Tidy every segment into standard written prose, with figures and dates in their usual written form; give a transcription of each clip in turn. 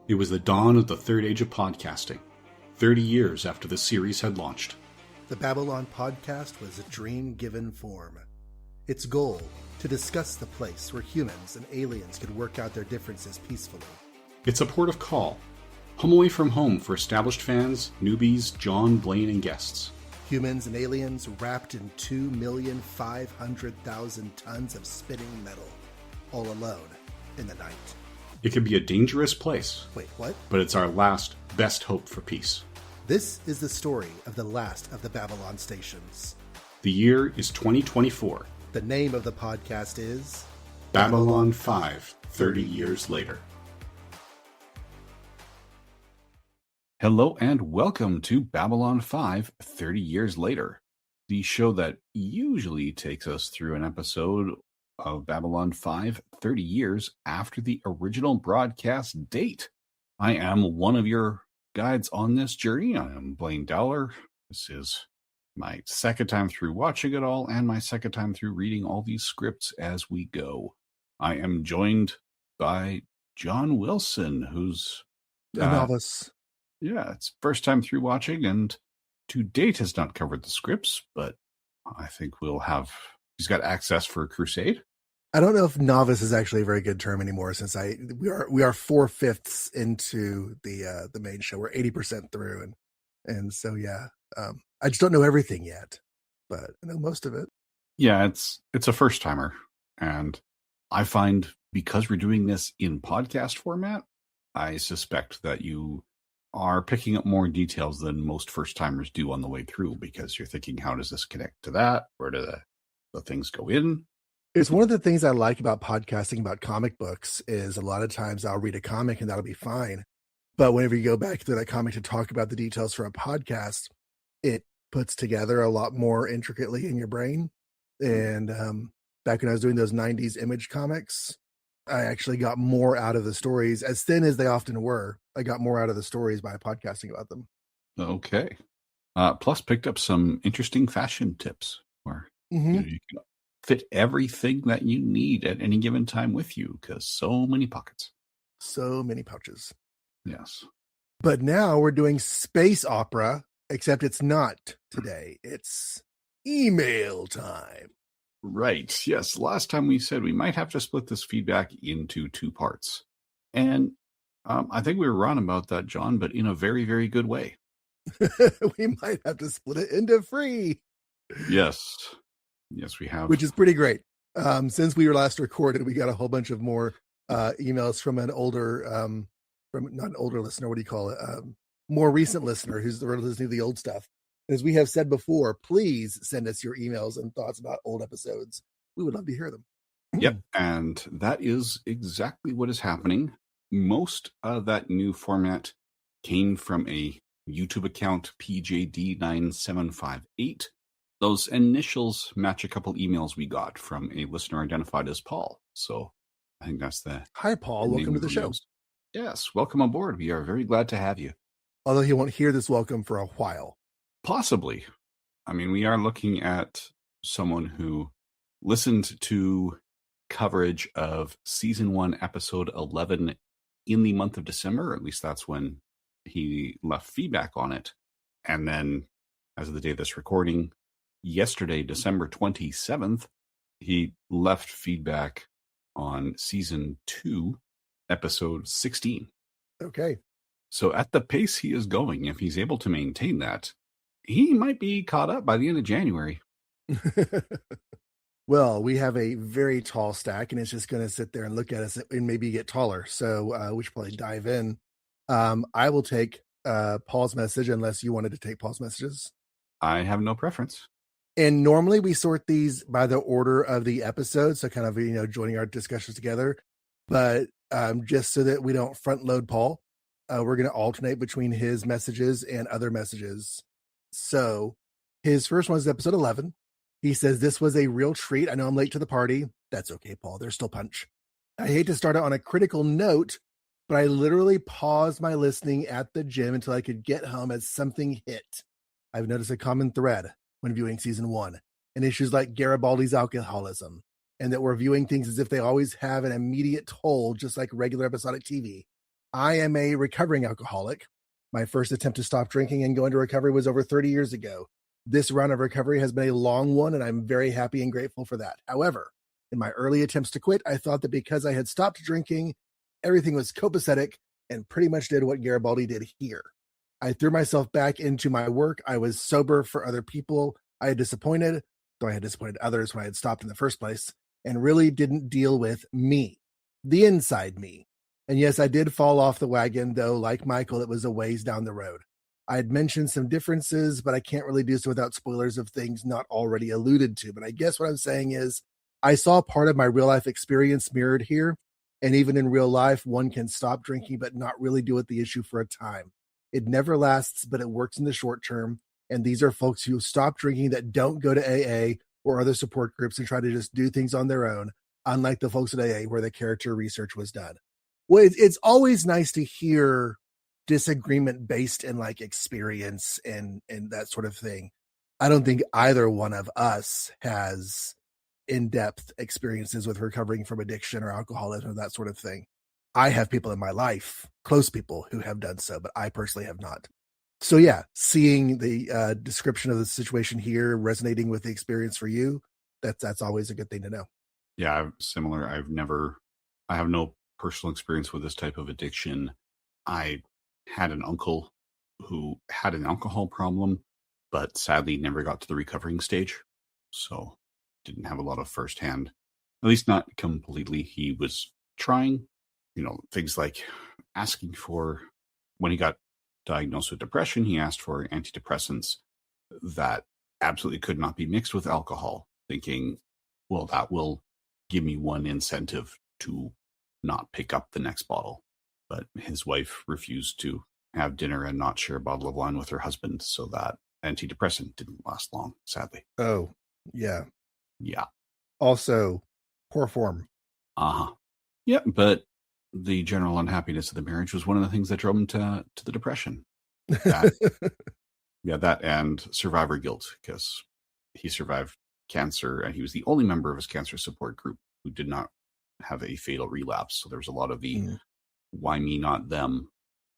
It was the dawn of the third age of podcasting, 30 years after the series had launched. The Babylon Podcast was a dream given form. Its goal, to discuss the place where humans and aliens could work out their differences peacefully. It's a port of call, home away from home for established fans, newbies, John, Blaine, and guests. Humans and aliens wrapped in 2,500,000 tons of spinning metal, all alone in the night. It can be a dangerous place. Wait, what? But it's our last, best hope for peace. This is the story of the last of the Babylon stations. The year is 2024. The name of the podcast is Babylon 5, 30 years later. Hello and welcome to Babylon 5, 30 years later, the show that usually takes us through an episode of Babylon 5, 30 years after the original broadcast date. I am one of your guides on this journey. I am Blaine Dowler. This is my second time through watching it all and my second time through reading all these scripts as we go. I am joined by John Wilson, who's a novice. Yeah, it's first time through watching and to date has not covered the scripts, but I think he's got access for Crusade. I don't know if novice is actually a very good term anymore since we are 4/5 into the main show. We're 80% through and so yeah. I just don't know everything yet, but I know most of it. Yeah, it's a first timer, and I find because we're doing this in podcast format, I suspect that you are picking up more details than most first timers do on the way through because you're thinking, how does this connect to that? Where do the things go in? It's one of the things I like about podcasting about comic books is a lot of times I'll read a comic and that'll be fine. But whenever you go back to that comic to talk about the details for a podcast, it puts together a lot more intricately in your brain. And back when I was doing those 90s Image comics, I actually got more out of the stories, as thin as they often were. I got more out of the stories by podcasting about them. Okay. Plus picked up some interesting fashion tips where you can fit everything that you need at any given time with you because so many pockets. So many pouches. Yes. But now we're doing space opera, except it's not today. It's email time. Right. Yes. Last time we said we might have to split this feedback into two parts. And I think we were wrong about that, John, but in a very, very good way. We might have to split it into free. Yes. Yes, we have. Which is pretty great. Since we were last recorded, we got a whole bunch of more emails from an older, from not an older listener, what do you call it? More recent listener who's listening to the old stuff. As we have said before, please send us your emails and thoughts about old episodes. We would love to hear them. Yep. And that is exactly what is happening. Most of that new format came from a YouTube account, PJD9758. Those initials match a couple emails we got from a listener identified as Paul. So I think that's the... Hi, Paul. Welcome to the show. Yes. Welcome aboard. We are very glad to have you. Although he won't hear this welcome for a while. Possibly. I mean, we are looking at someone who listened to coverage of season 1, episode 11 in the month of December. At least that's when he left feedback on it. And then, as of the day of this recording, yesterday, December 27th, he left feedback on season 2, episode 16. Okay. So at the pace he is going, if he's able to maintain that, he might be caught up by the end of January. Well, we have a very tall stack, and it's just going to sit there and look at us and maybe get taller. So we should probably dive in. I will take Paul's message unless you wanted to take Paul's messages. I have no preference. And normally we sort these by the order of the episode, so kind of, joining our discussions together. But just so that we don't front load Paul, we're going to alternate between his messages and other messages. So his first one is episode 11. He says, "This was a real treat. I know I'm late to the party. That's okay, Paul. There's still punch. I hate to start it on a critical note, but I literally paused my listening at the gym until I could get home as something hit. I've noticed a common thread when viewing season 1 and issues like Garibaldi's alcoholism, and that we're viewing things as if they always have an immediate toll, just like regular episodic TV. I am a recovering alcoholic. My first attempt to stop drinking and go into recovery was over 30 years ago. This round of recovery has been a long one, and I'm very happy and grateful for that. However, in my early attempts to quit, I thought that because I had stopped drinking, everything was copacetic and pretty much did what Garibaldi did here. I threw myself back into my work. I was sober for other people I had disappointed, though I had disappointed others when I had stopped in the first place, and really didn't deal with me, the inside me. And yes, I did fall off the wagon, though, like Michael, it was a ways down the road. I had mentioned some differences, but I can't really do so without spoilers of things not already alluded to. But I guess what I'm saying is I saw part of my real life experience mirrored here. And even in real life, one can stop drinking, but not really deal with the issue for a time. It never lasts, but it works in the short term. And these are folks who stop drinking that don't go to AA or other support groups and try to just do things on their own, unlike the folks at AA where the character research was done. Well, it's always nice to hear disagreement based in like experience and that sort of thing. I don't think either one of us has in-depth experiences with recovering from addiction or alcoholism or that sort of thing. I have people in my life, close people, who have done so, but I personally have not. So yeah, seeing the description of the situation here resonating with the experience for you, that's always a good thing to know. Yeah, similar. I have no personal experience with this type of addiction. I had an uncle who had an alcohol problem, but sadly never got to the recovering stage. So didn't have a lot of firsthand, at least not completely. He was trying, things like asking for, when he got diagnosed with depression, he asked for antidepressants that absolutely could not be mixed with alcohol, thinking, well, that will give me one incentive to not pick up the next bottle. But his wife refused to have dinner and not share a bottle of wine with her husband, so that antidepressant didn't last long, sadly. Oh, yeah. Yeah. Also, poor form. Uh-huh. Yeah, but the general unhappiness of the marriage was one of the things that drove him to the depression. That, yeah, that and survivor guilt, because he survived cancer and he was the only member of his cancer support group who did not have a fatal relapse. So there was a lot of the why me, not them.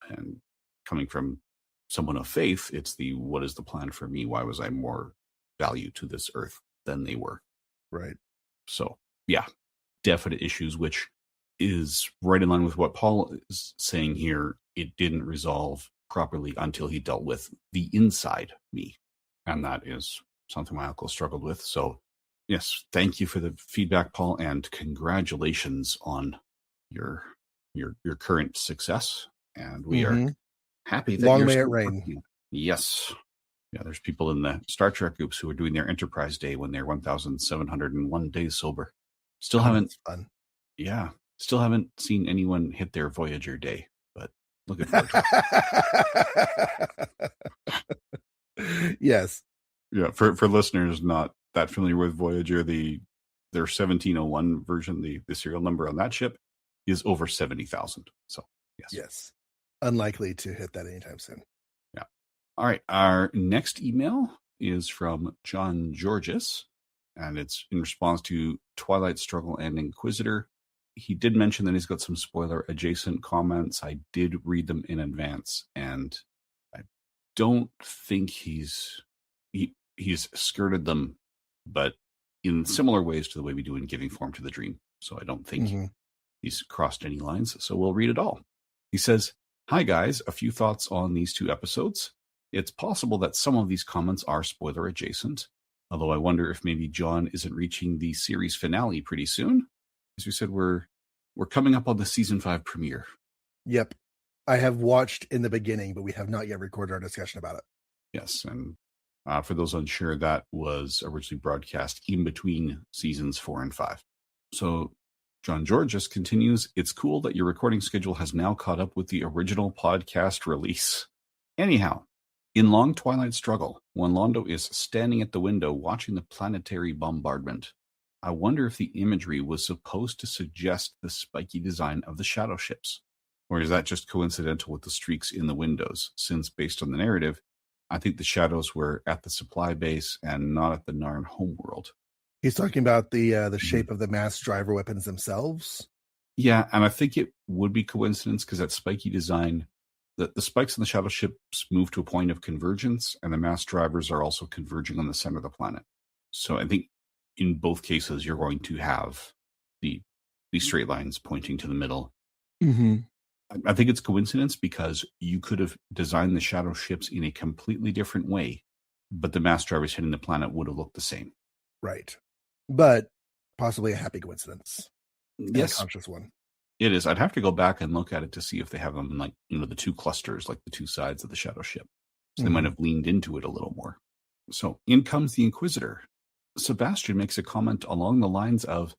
And coming from someone of faith, it's the what is the plan for me? Why was I more value to this earth than they were? Right. So, yeah, definite issues, which is right in line with what Paul is saying here. It didn't resolve properly until he dealt with the inside me. And that is something my uncle struggled with. So, yes, thank you for the feedback, Paul, and congratulations on your current success. And we are happy that long you're may it still rain. working. Yes. Yeah, there's people in the Star Trek groups who are doing their Enterprise Day when they're 1,701 days sober. Still haven't fun. Yeah, still haven't seen anyone hit their Voyager Day, but looking forward to it. Yes. Yeah, for listeners not that familiar with Voyager, their 1701 version, the serial number on that ship is over 70,000. So, yes. Unlikely to hit that anytime soon. Yeah. All right. Our next email is from John Georges, and it's in response to Twilight Struggle and Inquisitor. He did mention that he's got some spoiler adjacent comments. I did read them in advance, and I don't think he's skirted them, but in similar ways to the way we do in Giving Form to the Dream. So I don't think he's crossed any lines. So we'll read it all. He says, "Hi guys, a few thoughts on these two episodes. It's possible that some of these comments are spoiler adjacent, although I wonder if maybe John isn't reaching the series finale pretty soon. As we said, we're coming up on the season 5 premiere." Yep. I have watched in the beginning, but we have not yet recorded our discussion about it. Yes, and for those unsure, that was originally broadcast in between seasons 4 and 5. So John Georges continues, "It's cool that your recording schedule has now caught up with the original podcast release. Anyhow, in Long Twilight Struggle, when Londo is standing at the window watching the planetary bombardment, I wonder if the imagery was supposed to suggest the spiky design of the shadow ships. Or is that just coincidental with the streaks in the windows, since based on the narrative, I think the shadows were at the supply base and not at the Narn homeworld." He's talking about the shape of the mass driver weapons themselves. Yeah, and I think it would be coincidence because that spiky design, the spikes in the shadow ships move to a point of convergence, and the mass drivers are also converging on the center of the planet. So I think in both cases, you're going to have the these straight lines pointing to the middle. Mm-hmm. I think it's coincidence because you could have designed the shadow ships in a completely different way, but the mass drivers hitting the planet would have looked the same. Right. But possibly a happy coincidence and a Yes, conscious one. it is. I'd have to go back and look at it to see if they have them in like, the two clusters, like the two sides of the shadow ship. So they might Mhm. have leaned into it a little more. So in comes the Inquisitor. Sebastian makes a comment along the lines of,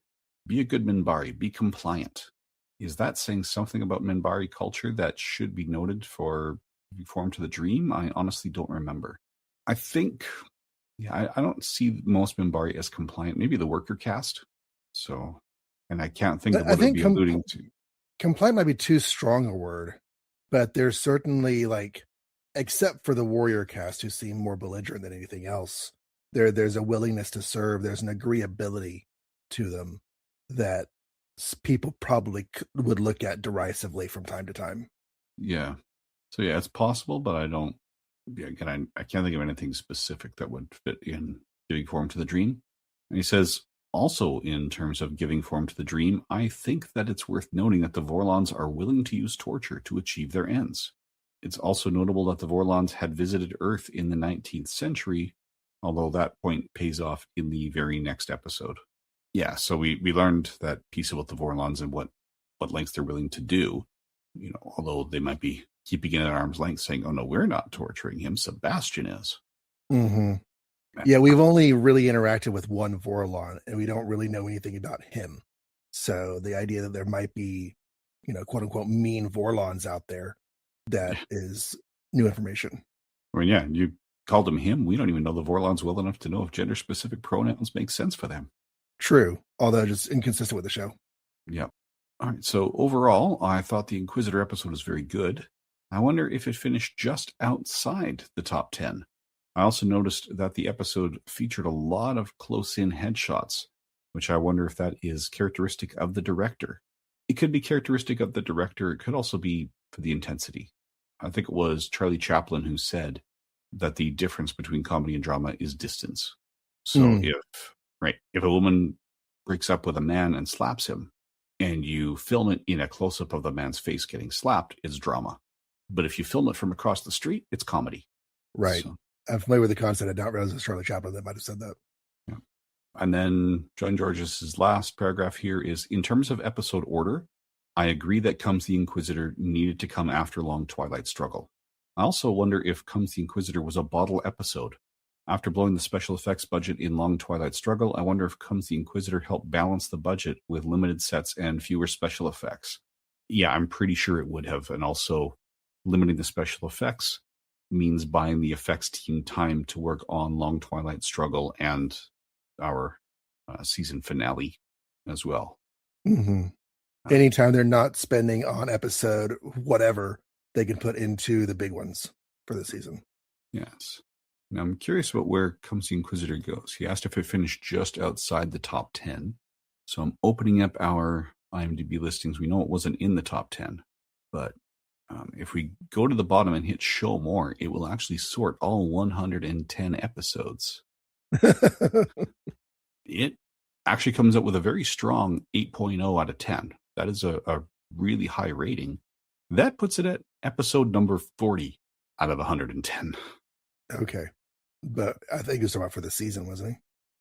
be a good Minbari, be compliant. Is that saying something about Minbari culture that should be noted for Form to the Dream? I honestly don't remember. I think, I don't see most Minbari as compliant. Maybe the worker caste. So, and I can't think of I what it would think be alluding to. compliant might be too strong a word, but there's certainly like, except for the warrior caste who seem more belligerent than anything else, there's a willingness to serve. There's an agreeability to them that people probably would look at derisively from time to time. Yeah. So yeah, it's possible, but I don't. Yeah, again, I can't think of anything specific that would fit in giving form to the dream. And he says, also in terms of giving form to the dream, I think that it's worth noting that the Vorlons are willing to use torture to achieve their ends. It's also notable that the Vorlons had visited Earth in the 19th century, although that point pays off in the very next episode. Yeah, so we learned that piece about the Vorlons and what lengths they're willing to do. Although they might be keeping it at arm's length, saying, "Oh no, we're not torturing him. Sebastian is." Mm-hmm. Yeah, we've only really interacted with one Vorlon, and we don't really know anything about him. So the idea that there might be, quote unquote, mean Vorlons out there, that is new information. I mean, yeah, you called him him. We don't even know the Vorlons well enough to know if gender-specific pronouns make sense for them. True, although just inconsistent with the show. Yep. All right. So overall, I thought the Inquisitor episode was very good. I wonder if it finished just outside the top 10. I also noticed that the episode featured a lot of close-in headshots, which I wonder if that is characteristic of the director. It could be characteristic of the director. It could also be for the intensity. I think it was Charlie Chaplin who said that the difference between comedy and drama is distance. So if a woman breaks up with a man and slaps him, and you film it in a close-up of the man's face getting slapped, it's drama. But if you film it from across the street, it's comedy. Right. So, I'm familiar with the concept. I don't realize it's Charlie Chaplin that might have said that. yeah. And then John George's last paragraph here is, in terms of episode order, I agree that Comes the Inquisitor needed to come after Long Twilight Struggle. I also wonder if Comes the Inquisitor was a bottle episode. After blowing the special effects budget in Long Twilight Struggle, I wonder if Comes the Inquisitor helped balance the budget with limited sets and fewer special effects. Yeah, I'm pretty sure it would have. And also, limiting the special effects means buying the effects team time to work on Long Twilight Struggle and our season finale as well. Mm-hmm. Anytime they're not spending on episode whatever, they can put into the big ones for the season. Yes. Now, I'm curious about where Comes the Inquisitor goes. He asked if it finished just outside the top 10. So I'm opening up our IMDb listings. We know it wasn't in the top 10. But if we go to the bottom and hit show more, it will actually sort all 110 episodes. It actually comes up with a very strong 8.0 out of 10. That is a really high rating. That puts it at episode number 40 out of 110. Okay. But I think it was about for the season, wasn't he?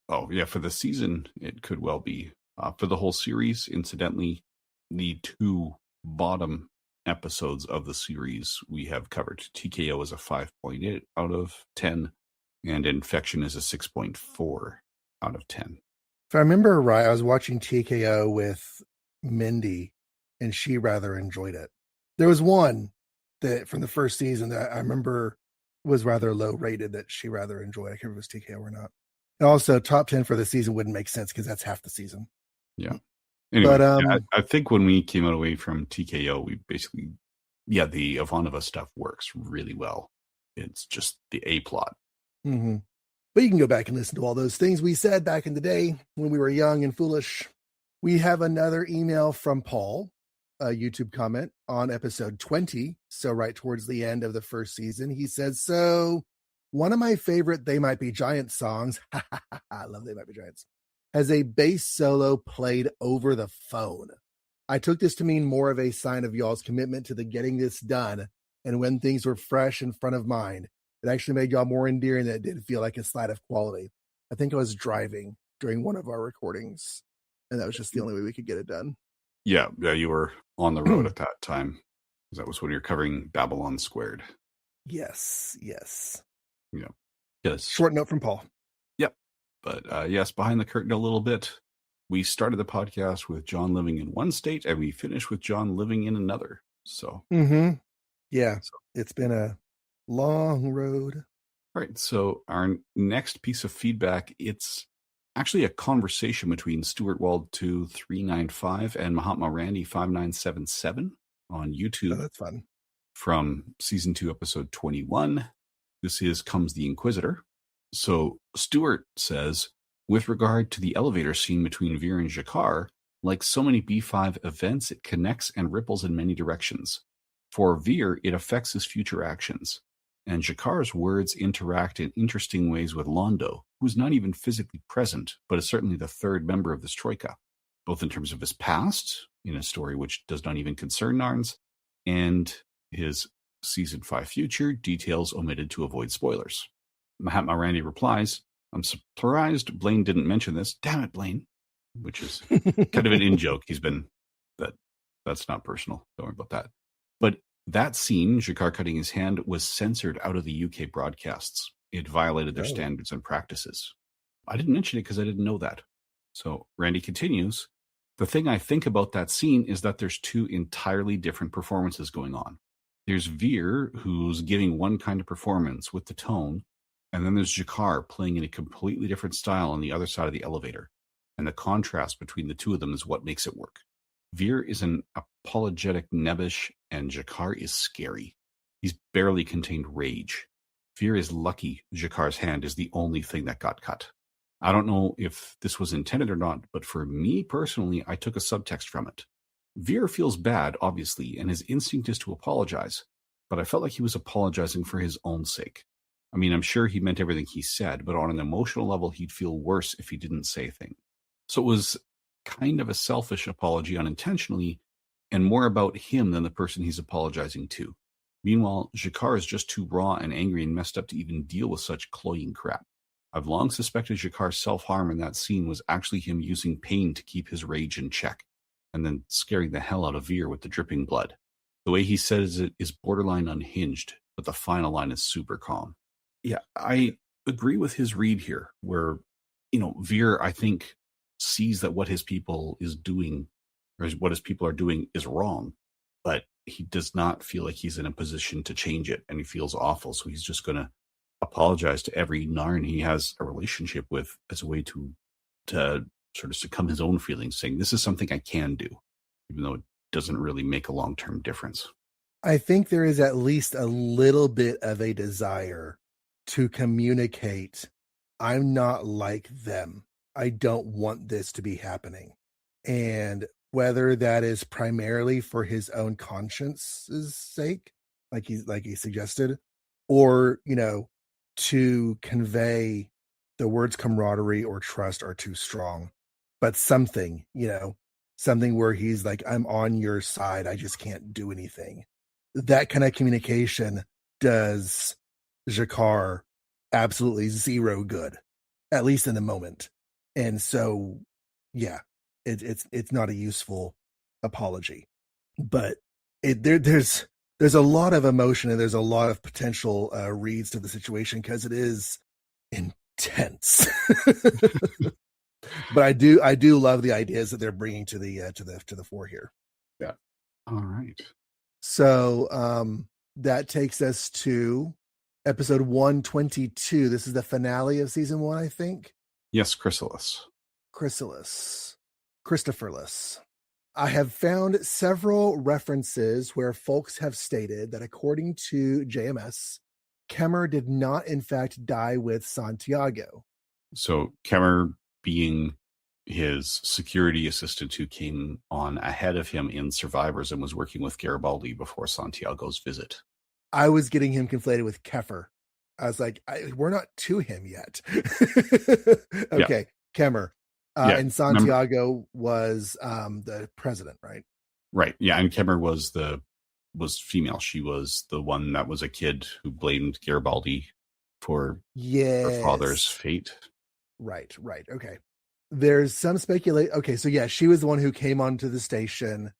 Oh, yeah. For the season, it could well be. For the whole series, incidentally, the two bottom episodes of the series we have covered. TKO is a 5.8 out of 10, and Infection is a 6.4 out of 10. If I remember right, I was watching TKO with Mindy, and she rather enjoyed it. There was one that from the first season that I remember was rather low rated that she rather enjoyed. I can't remember if it was TKO or not. And also, top 10 for the season wouldn't make sense because that's half the season. Yeah. Anyway, But I think when we came away from TKO, we basically, the Ivanova stuff works really well. It's just the A plot. Mm-hmm. But you can go back and listen to all those things we said back in the day when we were young and foolish. We have another email from Paul, a YouTube comment on episode 20. So right towards the end of the first season, he says, so one of my favorite They Might Be Giants songs, I love They Might Be Giants, has a bass solo played over the phone. I took this to mean more of a sign of y'all's commitment to the getting this done. And when things were fresh in front of mind, it actually made y'all more endearing than it did feel like a slide of quality. I think I was driving during one of our recordings, and that was just the only way we could get it done. Yeah, you were on the road at that time. That was when you're covering Babylon Squared. Yes. Yeah. Yes. Short note from Paul. Yep. But yes, behind the curtain a little bit. We started the podcast with John living in one state, and we finished with John living in another. So, yeah, it's been a long road. All right. So our next piece of feedback, it's actually a conversation between Stuart Wald 2395 and Mahatma Randy 5977 on YouTube. Oh, that's fun. From season 2, episode 21. This is Comes the Inquisitor. So Stuart says, with regard to the elevator scene between Veer and G'Kar, like so many B5 events, it connects and ripples in many directions. For Veer, it affects his future actions. And G'Kar's words interact in interesting ways with Londo, who's not even physically present, but is certainly the third member of this troika, both in terms of his past, in a story which does not even concern Narns, and his season 5 future, details omitted to avoid spoilers. Mahatma Randy replies, I'm surprised Blaine didn't mention this. Damn it, Blaine. Which is kind of an in-joke. That's not personal. Don't worry about that. But that scene, G'Kar cutting his hand, was censored out of the UK broadcasts. It violated their standards and practices. I didn't mention it because I didn't know that. So Randy continues, the thing I think about that scene is that there's two entirely different performances going on. There's Veer, who's giving one kind of performance with the tone, and then there's G'Kar playing in a completely different style on the other side of the elevator. And the contrast between the two of them is what makes it work. Veer is an apologetic nebbish, and G'Kar is scary. He's barely contained rage. Veer is lucky G'Kar's hand is the only thing that got cut. I don't know if this was intended or not, but for me personally, I took a subtext from it. Veer feels bad, obviously, and his instinct is to apologize, but I felt like he was apologizing for his own sake. I mean, I'm sure he meant everything he said, but on an emotional level, he'd feel worse if he didn't say a thing. So it was kind of a selfish apology unintentionally, and more about him than the person he's apologizing to. Meanwhile, G'Kar is just too raw and angry and messed up to even deal with such cloying crap. I've long suspected G'Kar's self-harm in that scene was actually him using pain to keep his rage in check, and then scaring the hell out of Veer with the dripping blood. The way he says it is borderline unhinged, but the final line is super calm. Yeah, I agree with his read here, where, Veer, I think, sees that what his people is doing, or what his people are doing, is wrong, but he does not feel like he's in a position to change it, and he feels awful, so he's just going to apologize to every Narn he has a relationship with as a way to sort of succumb his own feelings, saying, this is something I can do, even though it doesn't really make a long-term difference. I think there is at least a little bit of a desire to communicate, I'm not like them. I don't want this to be happening. And whether that is primarily for his own conscience's sake, like he suggested, or, to convey the words camaraderie or trust are too strong, but something where he's like, I'm on your side. I just can't do anything. That kind of communication does G'Kar absolutely zero good, at least in the moment. And so, yeah, it's not a useful apology, but there's a lot of emotion and there's a lot of potential reads to the situation because it is intense. But I do love the ideas that they're bringing to the fore here. Yeah. All right. So that takes us to episode 122. This is the finale of season 1, I think. Yes, Christopherless. I have found several references where folks have stated that according to JMS, Kemmer did not in fact die with Santiago. So Kemmer being his security assistant who came on ahead of him in Survivors and was working with Garibaldi before Santiago's visit. I was getting him conflated with Keffer. I was like, we're not to him yet. Okay, Kemmer. And Santiago was the president, right? Right. Yeah, and Kemmer was female. She was the one that was a kid who blamed Garibaldi for her father's fate. Right. Okay. There's some speculation. Okay, so yeah, she was the one who came onto the station.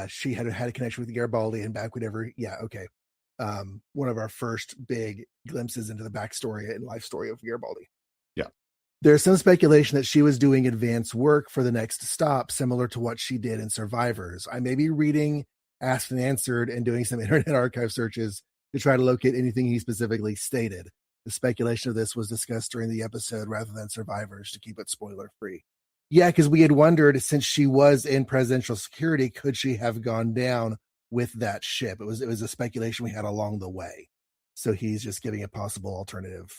She had a connection with Garibaldi and back whenever. Yeah, okay. One of our first big glimpses into the backstory and life story of Garibaldi. Yeah. There's some speculation that she was doing advanced work for the next stop, similar to what she did in Survivors. I may be reading Asked and Answered and doing some Internet Archive searches to try to locate anything he specifically stated. The speculation of this was discussed during the episode rather than Survivors to keep it spoiler free. Yeah, because we had wondered, since she was in presidential security, could she have gone down with that ship? It was a speculation we had along the way. So he's just giving a possible alternative.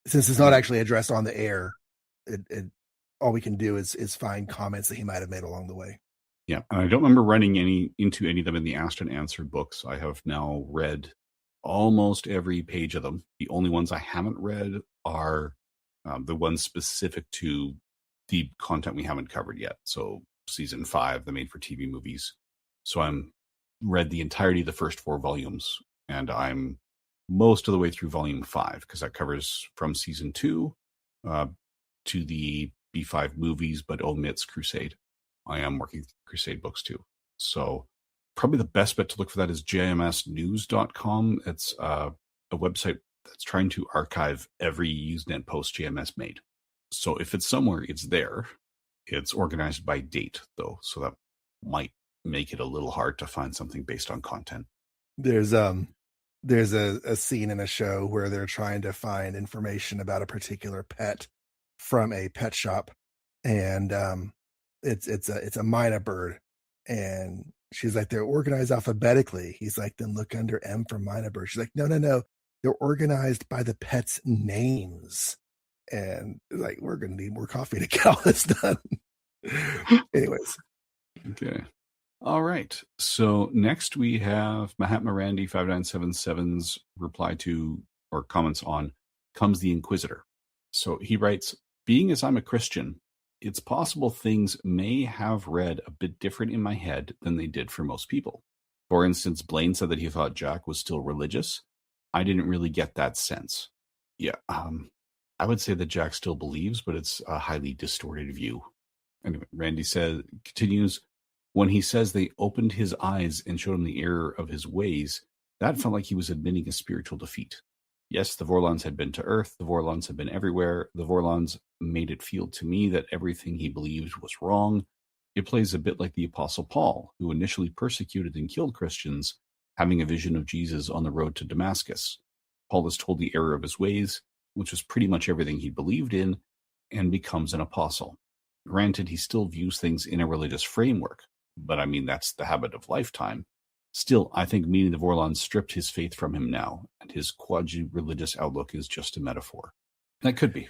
Since it's not actually addressed on the air, all we can do is find comments that he might have made along the way. Yeah, and I don't remember running into any of them in the Asked and Answered books. I have now read almost every page of them. The only ones I haven't read are the ones specific to the content we haven't covered yet. So season 5, the made-for-TV movies. So I'm read the entirety of the first 4 volumes, and I'm most of the way through volume 5 because that covers from season 2 to the B5 movies, but omits Crusade. I am working Crusade books too. So probably the best bet to look for that is jmsnews.com. It's a website that's trying to archive every Usenet post JMS made. So if it's somewhere, it's there. It's organized by date, though, so that might make it a little hard to find something based on content. There's a scene in a show where they're trying to find information about a particular pet from a pet shop, and it's a mynah bird, and she's like, they're organized alphabetically. He's like, then look under M for mynah bird. She's like, no, they're organized by the pet's names. And like, we're gonna need more coffee to get all this done. Anyways, okay. All right. So next we have Mahatma Randy 5977's reply to or comments on Comes the Inquisitor. So he writes, being as I'm a Christian, it's possible things may have read a bit different in my head than they did for most people. For instance, Blaine said that he thought Jack was still religious. I didn't really get that sense. Yeah, I would say that Jack still believes, but it's a highly distorted view. Anyway, Randy continues, when he says they opened his eyes and showed him the error of his ways, that felt like he was admitting a spiritual defeat. Yes, the Vorlons had been to Earth. The Vorlons had been everywhere. The Vorlons made it feel to me that everything he believed was wrong. It plays a bit like the Apostle Paul, who initially persecuted and killed Christians, having a vision of Jesus on the road to Damascus. Paul is told the error of his ways, which was pretty much everything he believed in, and becomes an apostle. Granted, he still views things in a religious framework, but I mean, that's the habit of lifetime. Still, I think meeting the Vorlons stripped his faith from him now, and his quasi-religious outlook is just a metaphor. That could be.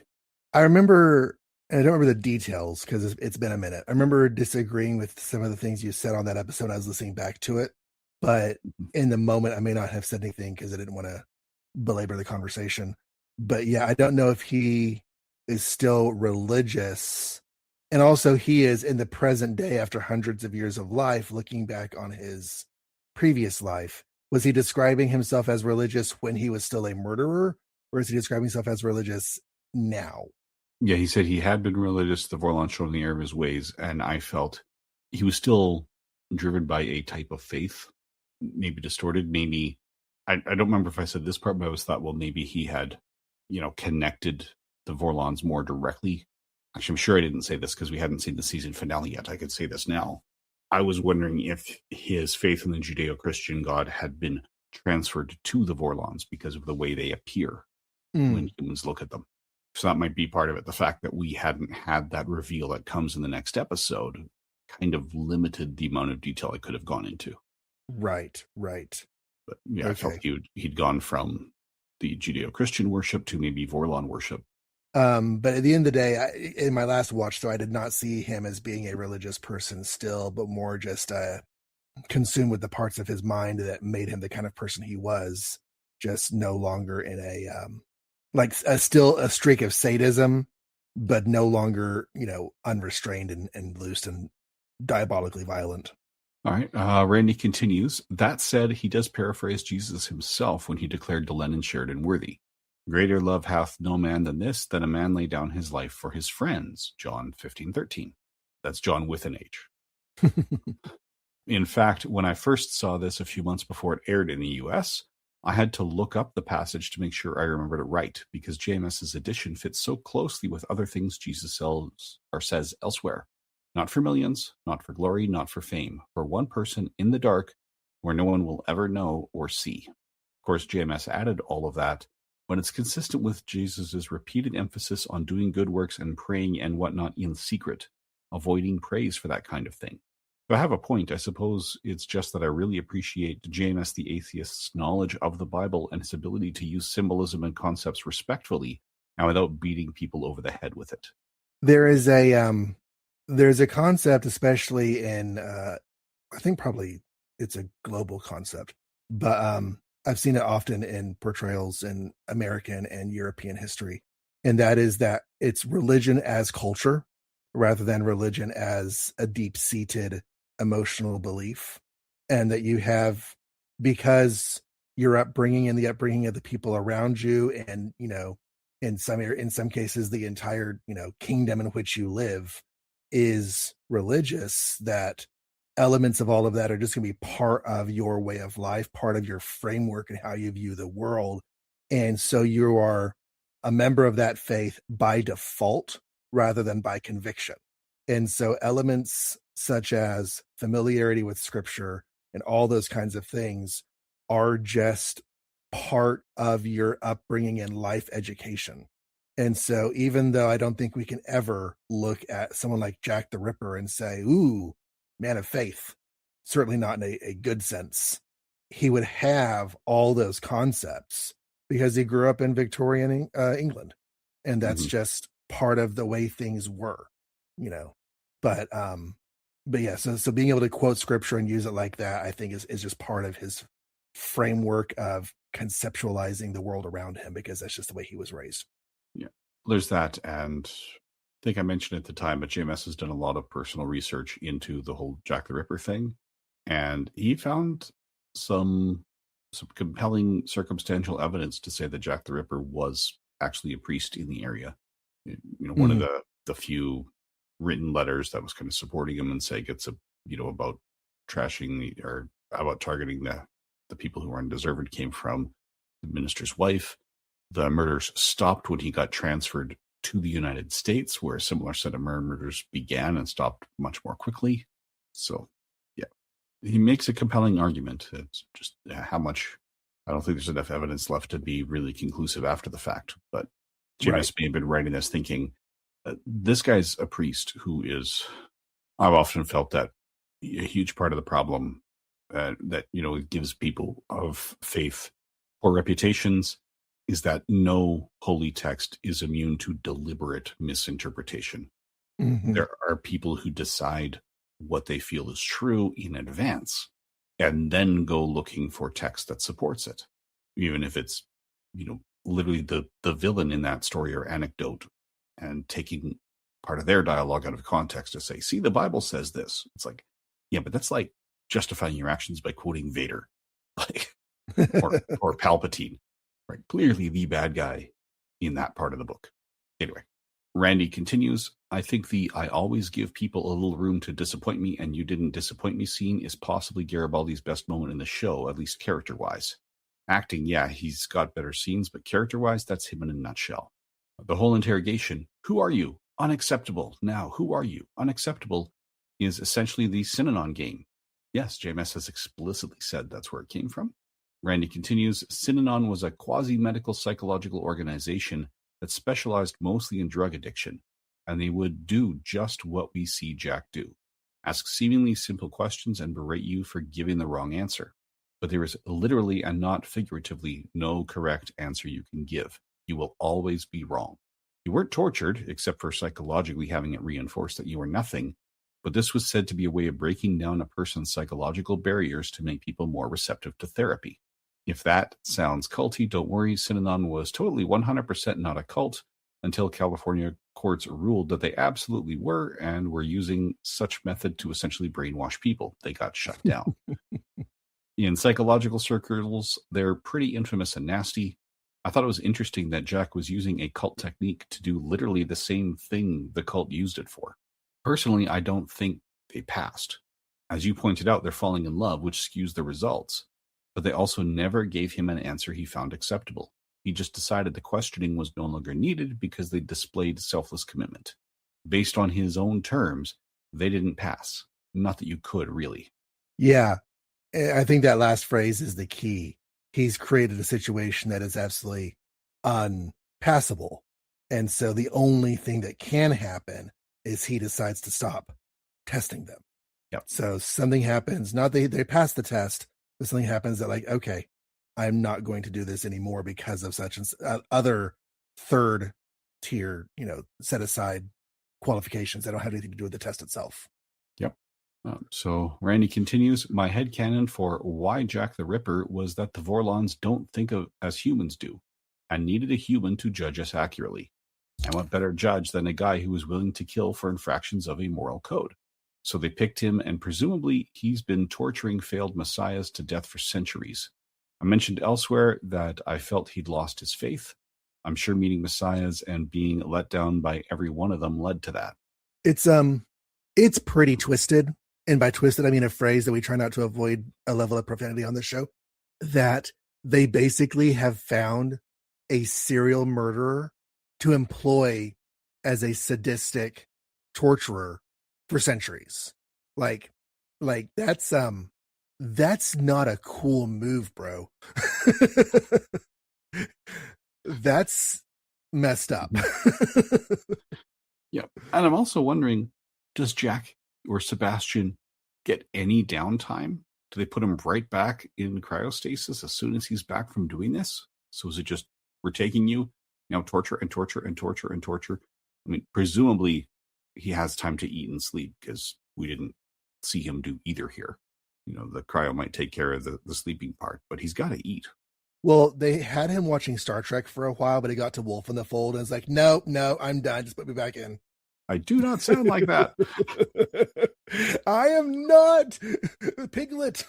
I remember, and I don't remember the details because it's been a minute. I remember disagreeing with some of the things you said on that episode. I was listening back to it, but in the moment, I may not have said anything because I didn't want to belabor the conversation. But yeah, I don't know if he is still religious. And also, he is in the present day after hundreds of years of life, looking back on his previous life. Was he describing himself as religious when he was still a murderer, or is he describing himself as religious now? Yeah, he said he had been religious. The Vorlons showed him the error of his ways, and I felt he was still driven by a type of faith, maybe distorted. Maybe I don't remember if I said this part, but I always thought, well, maybe he had, connected the Vorlons more directly. Actually, I'm sure I didn't say this because we hadn't seen the season finale yet. I could say this now. I was wondering if his faith in the Judeo-Christian God had been transferred to the Vorlons because of the way they appear when humans look at them. So that might be part of it. The fact that we hadn't had that reveal that comes in the next episode kind of limited the amount of detail I could have gone into. Right. But yeah, okay. I felt he'd gone from the Judeo-Christian worship to maybe Vorlon worship. But at the end of the day, in my last watch, though, I did not see him as being a religious person still, but more just consumed with the parts of his mind that made him the kind of person he was, just no longer in a still a streak of sadism, but no longer, unrestrained and loose and diabolically violent. All right. Randy continues. That said, he does paraphrase Jesus himself when he declared to Lennon Sheridan worthy. Greater love hath no man than this, that a man lay down his life for his friends. John 15:13. That's John with an H. In fact, when I first saw this a few months before it aired in the US, I had to look up the passage to make sure I remembered it right, because JMS's edition fits so closely with other things Jesus says elsewhere. Not for millions, not for glory, not for fame, for one person in the dark where no one will ever know or see. Of course, JMS added all of that, but it's consistent with Jesus's repeated emphasis on doing good works and praying and whatnot in secret, avoiding praise for that kind of thing. If I have a point, I suppose it's just that I really appreciate JMS the atheist's knowledge of the Bible and his ability to use symbolism and concepts respectfully and without beating people over the head with it. There's a concept, especially in I think probably it's a global concept, but I've seen it often in portrayals in American and European history, and that is that it's religion as culture rather than religion as a deep-seated emotional belief, and that you have, because your upbringing and the upbringing of the people around you, and in some cases the entire kingdom in which you live is religious, that elements of all of that are just going to be part of your way of life, part of your framework and how you view the world. And so you are a member of that faith by default rather than by conviction. And so elements such as familiarity with scripture and all those kinds of things are just part of your upbringing and life education. And so even though I don't think we can ever look at someone like Jack the Ripper and say, ooh, man of faith, certainly not in a good sense, he would have all those concepts because he grew up in Victorian England. And that's just part of the way things were, But yeah, so being able to quote scripture and use it like that, I think is just part of his framework of conceptualizing the world around him, because that's just the way he was raised. Yeah, there's that. And I think I mentioned at the time, but JMS has done a lot of personal research into the whole Jack the Ripper thing. And he found some compelling circumstantial evidence to say that Jack the Ripper was actually a priest in the area. One of the few written letters that was kind of supporting him and saying it's about trashing or about targeting the people who are undeserved came from the minister's wife. The murders stopped when he got transferred to the United States, where a similar set of murders began and stopped much more quickly. So, yeah, he makes a compelling argument. It's just how much, I don't think there's enough evidence left to be really conclusive after the fact. But JMS may have been writing this thinking, this guy's a priest who is, I've often felt that a huge part of the problem that, gives people of faith poor reputations is that no holy text is immune to deliberate misinterpretation. There are people who decide what they feel is true in advance and then go looking for text that supports it, even if it's, literally the villain in that story or anecdote, and taking part of their dialogue out of context to say, see, the Bible says this. It's like, yeah, but that's like justifying your actions by quoting Vader, or Palpatine. Right, clearly the bad guy in that part of the book. Anyway, Randy continues, I think the I always give people a little room to disappoint me and you didn't disappoint me scene is possibly Garibaldi's best moment in the show, at least character-wise. Acting, yeah, he's got better scenes, but character-wise, that's him in a nutshell. The whole interrogation, who are you? Unacceptable. Now, who are you? Unacceptable is essentially the Synanon game. Yes, JMS has explicitly said that's where it came from. Randy continues, Synanon was a quasi-medical psychological organization that specialized mostly in drug addiction, and they would do just what we see Jack do. Ask seemingly simple questions and berate you for giving the wrong answer. But there is literally and not figuratively no correct answer you can give. You will always be wrong. You weren't tortured, except for psychologically having it reinforced that you were nothing, but this was said to be a way of breaking down a person's psychological barriers to make people more receptive to therapy. If that sounds culty, don't worry, Synanon was totally 100% not a cult until California courts ruled that they absolutely were and were using such method to essentially brainwash people. They got shut down. In psychological circles, they're pretty infamous and nasty. I thought it was interesting that Jack was using a cult technique to do literally the same thing the cult used it for. Personally, I don't think they passed. As you pointed out, they're falling in love, which skews the results. But they also never gave him an answer he found acceptable. He just decided the questioning was no longer needed because they displayed selfless commitment. Based on his own terms, they didn't pass. Not that you could, really. Yeah, I think that last phrase is the key. He's created a situation that is absolutely unpassable. And so the only thing that can happen is he decides to stop testing them. Yep. So something happens, not they pass the test, but something happens that like, okay, I'm not going to do this anymore because of such and other third tier, set aside qualifications that don't have anything to do with the test itself. Yep. So Randy continues, my headcanon for why Jack the Ripper was that the Vorlons don't think of as humans do and needed a human to judge us accurately. And what better judge than a guy who was willing to kill for infractions of a moral code? So they picked him, and presumably he's been torturing failed messiahs to death for centuries. I mentioned elsewhere that I felt he'd lost his faith. I'm sure meeting messiahs and being let down by every one of them led to that. It's pretty twisted. And by twisted, I mean a phrase that we try not to avoid a level of profanity on the show, that they basically have found a serial murderer to employ as a sadistic torturer for centuries. Like that's not a cool move, bro. That's messed up. Yeah. And I'm also wondering, does Jack or Sebastian get any downtime? Do they put him right back in cryostasis as soon as he's back from doing this? So is it just, we're taking you, torture and torture and torture and torture? I mean, presumably he has time to eat and sleep because we didn't see him do either here. The cryo might take care of the sleeping part, but he's got to eat. Well, they had him watching Star Trek for a while, but he got to Wolf in the Fold and it's like, no, I'm done. Just put me back in. I do not sound like that. I am not Piglet.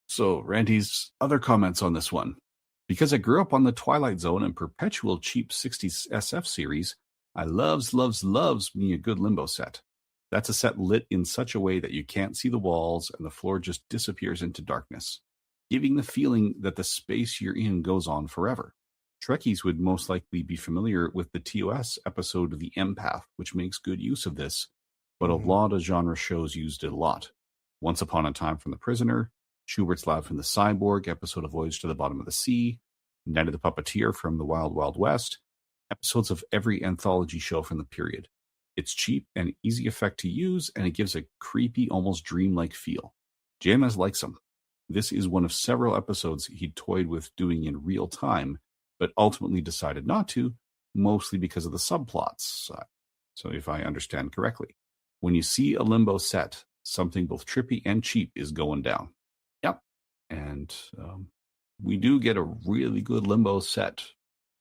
So Randy's other comments on this one. Because I grew up on the Twilight Zone and perpetual cheap 60s SF series, I loves me a good Limbo set. That's a set lit in such a way that you can't see the walls and the floor just disappears into darkness, giving the feeling that the space you're in goes on forever. Trekkies would most likely be familiar with the TOS episode The Empath, which makes good use of this, but a lot of genre shows used it a lot. Once Upon a Time from the Prisoner, Schubert's Lab from the Cyborg, episode of Voyage to the Bottom of the Sea, Night of the Puppeteer from the Wild Wild West, episodes of every anthology show from the period. It's cheap and easy effect to use, and it gives a creepy, almost dreamlike feel. JMS likes them. This is one of several episodes he toyed with doing in real time, but ultimately decided not to, mostly because of the subplots. So if I understand correctly, when you see a Limbo set, something both trippy and cheap is going down. Yep. And we do get a really good Limbo set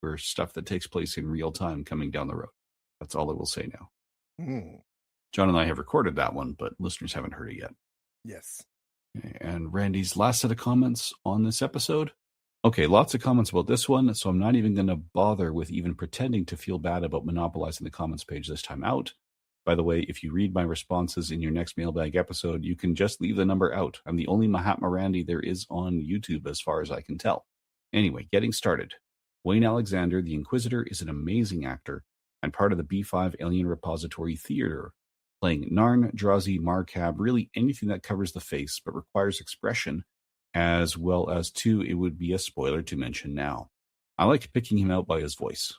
for stuff that takes place in real time coming down the road. That's all I will say now. John and I have recorded that one, but listeners haven't heard it yet. Yes. Okay, and Randy's last set of comments on this episode. Okay, lots of comments about this one, so I'm not even going to bother with even pretending to feel bad about monopolizing the comments page this time out. By the way, if you read my responses in your next mailbag episode, you can just leave the number out. I'm the only Mahatma Randy there is on YouTube as far as I can tell. Anyway, getting started. Wayne Alexander, the Inquisitor, is an amazing actor and part of the B5 Alien Repository Theater, playing Narn, Drazi, Marcab, really anything that covers the face but requires expression, as well as, too, it would be a spoiler to mention now. I like picking him out by his voice.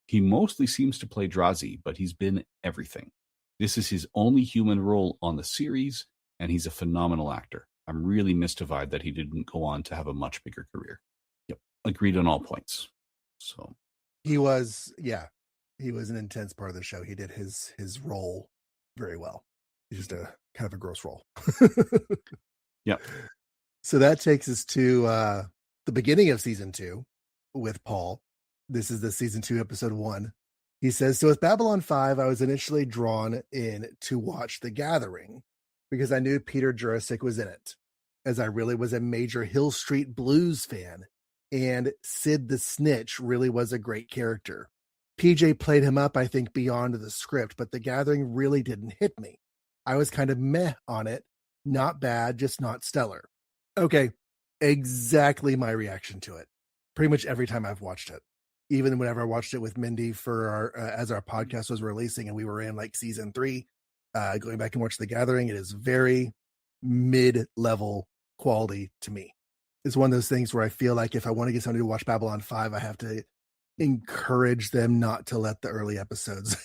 He mostly seems to play Drazi, but he's been everything. This is his only human role on the series, and he's a phenomenal actor. I'm really mystified that he didn't go on to have a much bigger career. Yep, agreed on all points. So, He was, yeah, he was an intense part of the show. He did his role very well. He's just a kind of a gross role. Yep. So that takes us to the beginning of season 2 with Paul. This is the season 2, episode 1. He says, so with Babylon 5, I was initially drawn in to watch The Gathering because I knew Peter Jurasik was in it, as I really was a major Hill Street Blues fan, and Sid the Snitch really was a great character. PJ played him up, I think, beyond the script, but The Gathering really didn't hit me. I was kind of meh on it. Not bad, just not stellar. Okay, exactly my reaction to it. Pretty much every time I've watched it. Even whenever I watched it with Mindy for our as our podcast was releasing and we were in like season 3, going back and watch The Gathering, it is very mid-level quality to me. It's one of those things where I feel like if I want to get somebody to watch Babylon 5, I have to encourage them not to let the early episodes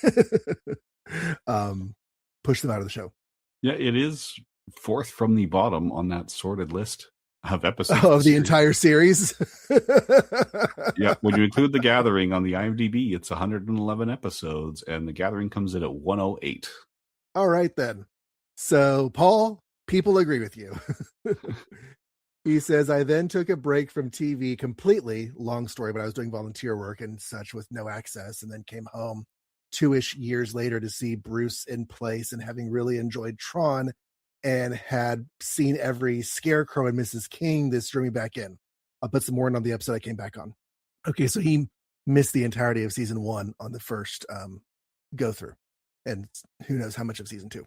push them out of the show. Yeah, it is fourth from the bottom on that sorted list of episodes. Of the entire series. Yeah, when you include The Gathering on the IMDb, it's 111 episodes, and The Gathering comes in at 108. All right, then. So, Paul, people agree with you. He says, I then took a break from TV completely. Long story, but I was doing volunteer work and such with no access, and then came home 2-ish years later to see Bruce in place, and having really enjoyed Tron and had seen every Scarecrow and Mrs. King, this drew me back in. I'll put some more in on the episode I came back on. Okay, so he missed the entirety of season 1 on the first go through, and who knows how much of season 2.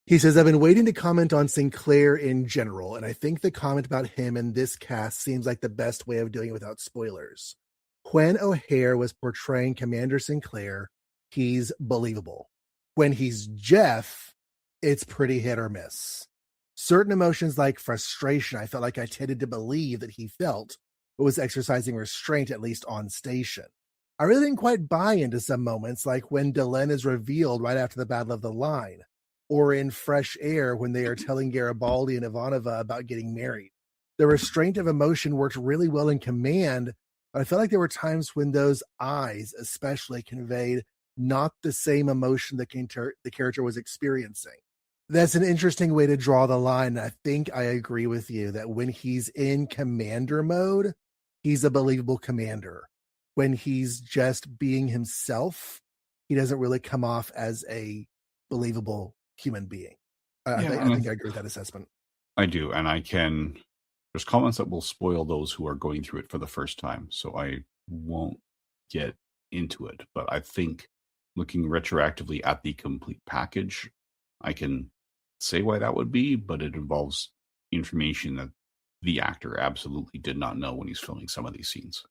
He says, I've been waiting to comment on Sinclair in general, and I think the comment about him in this cast seems like the best way of doing it without spoilers. When O'Hare was portraying Commander Sinclair, he's believable. When he's Jeff, it's pretty hit or miss. Certain emotions like frustration, I felt like I tended to believe that he felt, but was exercising restraint, at least on station. I really didn't quite buy into some moments, like when Delenn is revealed right after the Battle of the Line, or in Fresh Air when they are telling Garibaldi and Ivanova about getting married. The restraint of emotion worked really well in Command, but I felt like there were times when those eyes especially conveyed not the same emotion the character was experiencing. That's an interesting way to draw the line. I think I agree with you that when he's in commander mode, he's a believable commander. When he's just being himself, he doesn't really come off as a believable human being. I think I agree with that assessment. I do, and there's comments that will spoil those who are going through it for the first time, so I won't get into it. But I think looking retroactively at the complete package, I can say why that would be, but it involves information that the actor absolutely did not know when he's filming some of these scenes.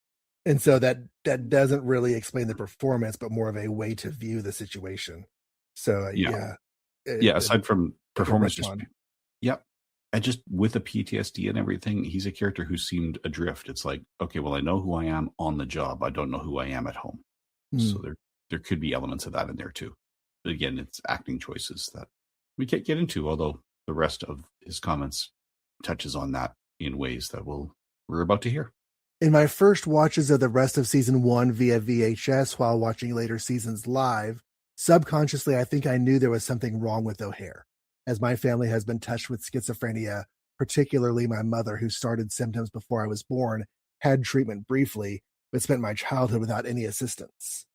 And so that doesn't really explain the performance, but more of a way to view the situation. So yeah. Aside from performance, and just with the PTSD and everything, he's a character who seemed adrift. It's like, okay, well, I know who I am on the job. I don't know who I am at home. So there could be elements of that in there too. But again, it's acting choices that we can't get into, although the rest of his comments touches on that in ways that we're about to hear. In my first watches of the rest of season 1 via VHS while watching later seasons live, subconsciously, I think I knew there was something wrong with O'Hare, as my family has been touched with schizophrenia, particularly my mother, who started symptoms before I was born, had treatment briefly, but spent my childhood without any assistance.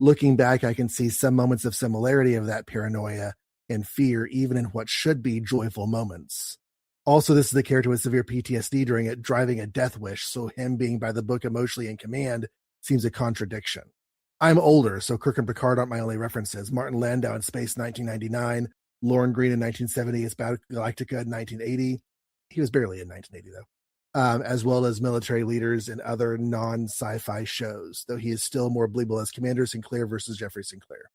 Looking back, I can see some moments of similarity of that paranoia and fear, even in what should be joyful moments. Also, this is the character with severe PTSD driving a death wish, so him being by the book emotionally in command seems a contradiction. I'm older, so Kirk and Picard aren't my only references. Martin Landau in Space 1999, Lorne Greene in 1970, it's Galactica in 1980. He was barely in 1980, though. As well as military leaders in other non-sci-fi shows, though he is still more believable as Commander Sinclair versus Jeffrey Sinclair.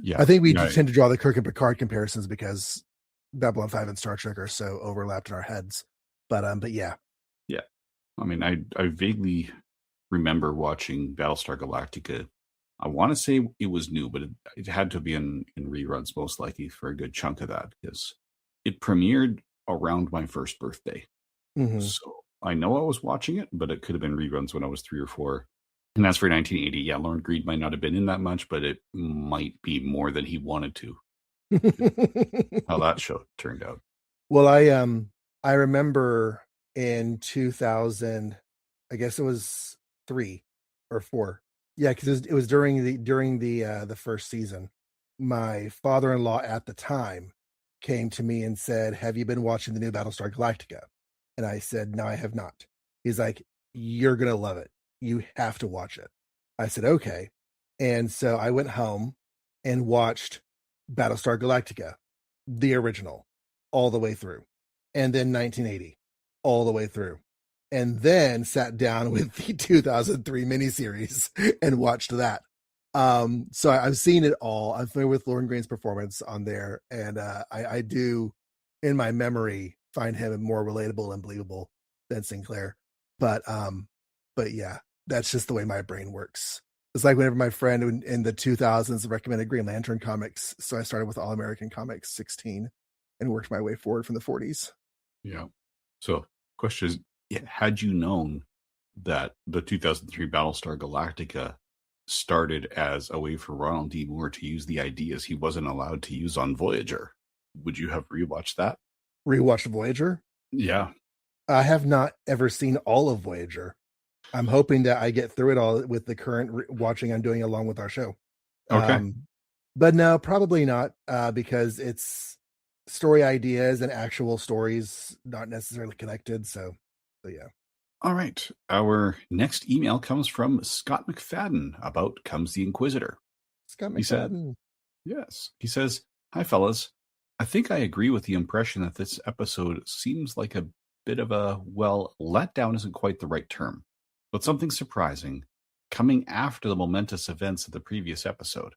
Yeah, I think we tend to draw the Kirk and Picard comparisons because Babylon 5 and Star Trek are so overlapped in our heads. But yeah. Yeah. I mean, I vaguely remember watching Battlestar Galactica. I want to say it was new, but it had to be in reruns most likely for a good chunk of that because it premiered around my first birthday. Mm-hmm. So I know I was watching it, but it could have been reruns when I was 3 or 4. And as for 1980, yeah, Lauren Greed might not have been in that much, but it might be more than he wanted to. How that show turned out. Well, I remember in 2000, I guess it was 3 or 4. Yeah, because it was during the first season. My father-in-law at the time came to me and said, "Have you been watching the new Battlestar Galactica?" And I said, "No, I have not." He's like, "You're gonna love it. You have to watch it." I said, "Okay." And so I went home and watched Battlestar Galactica, the original, all the way through, and then 1980 all the way through, and then sat down with the 2003 miniseries and watched that. So I've seen it all. I'm familiar with Lauren Green's performance on there, and I do, in my memory, find him more relatable and believable than Sinclair. But but yeah, that's just the way my brain works. It's like whenever my friend in the 2000s recommended Green Lantern comics, so I started with All American Comics 16 and worked my way forward from the 40s. Yeah. So, question is, had you known that the 2003 Battlestar Galactica started as a way for Ronald D. Moore to use the ideas he wasn't allowed to use on Voyager, would you have rewatched that? Rewatched Voyager. Yeah. I have not ever seen all of Voyager. I'm hoping that I get through it all with the current watching I'm doing along with our show. Okay. But no, probably not, because it's story ideas and actual stories not necessarily connected. So yeah. All right. Our next email comes from Scott McFadden about Comes the Inquisitor. Scott He said, McFadden. yes. He says, "Hi, fellas. I think I agree with the impression that this episode seems like a bit of a, well, letdown isn't quite the right term, but something surprising coming after the momentous events of the previous episode.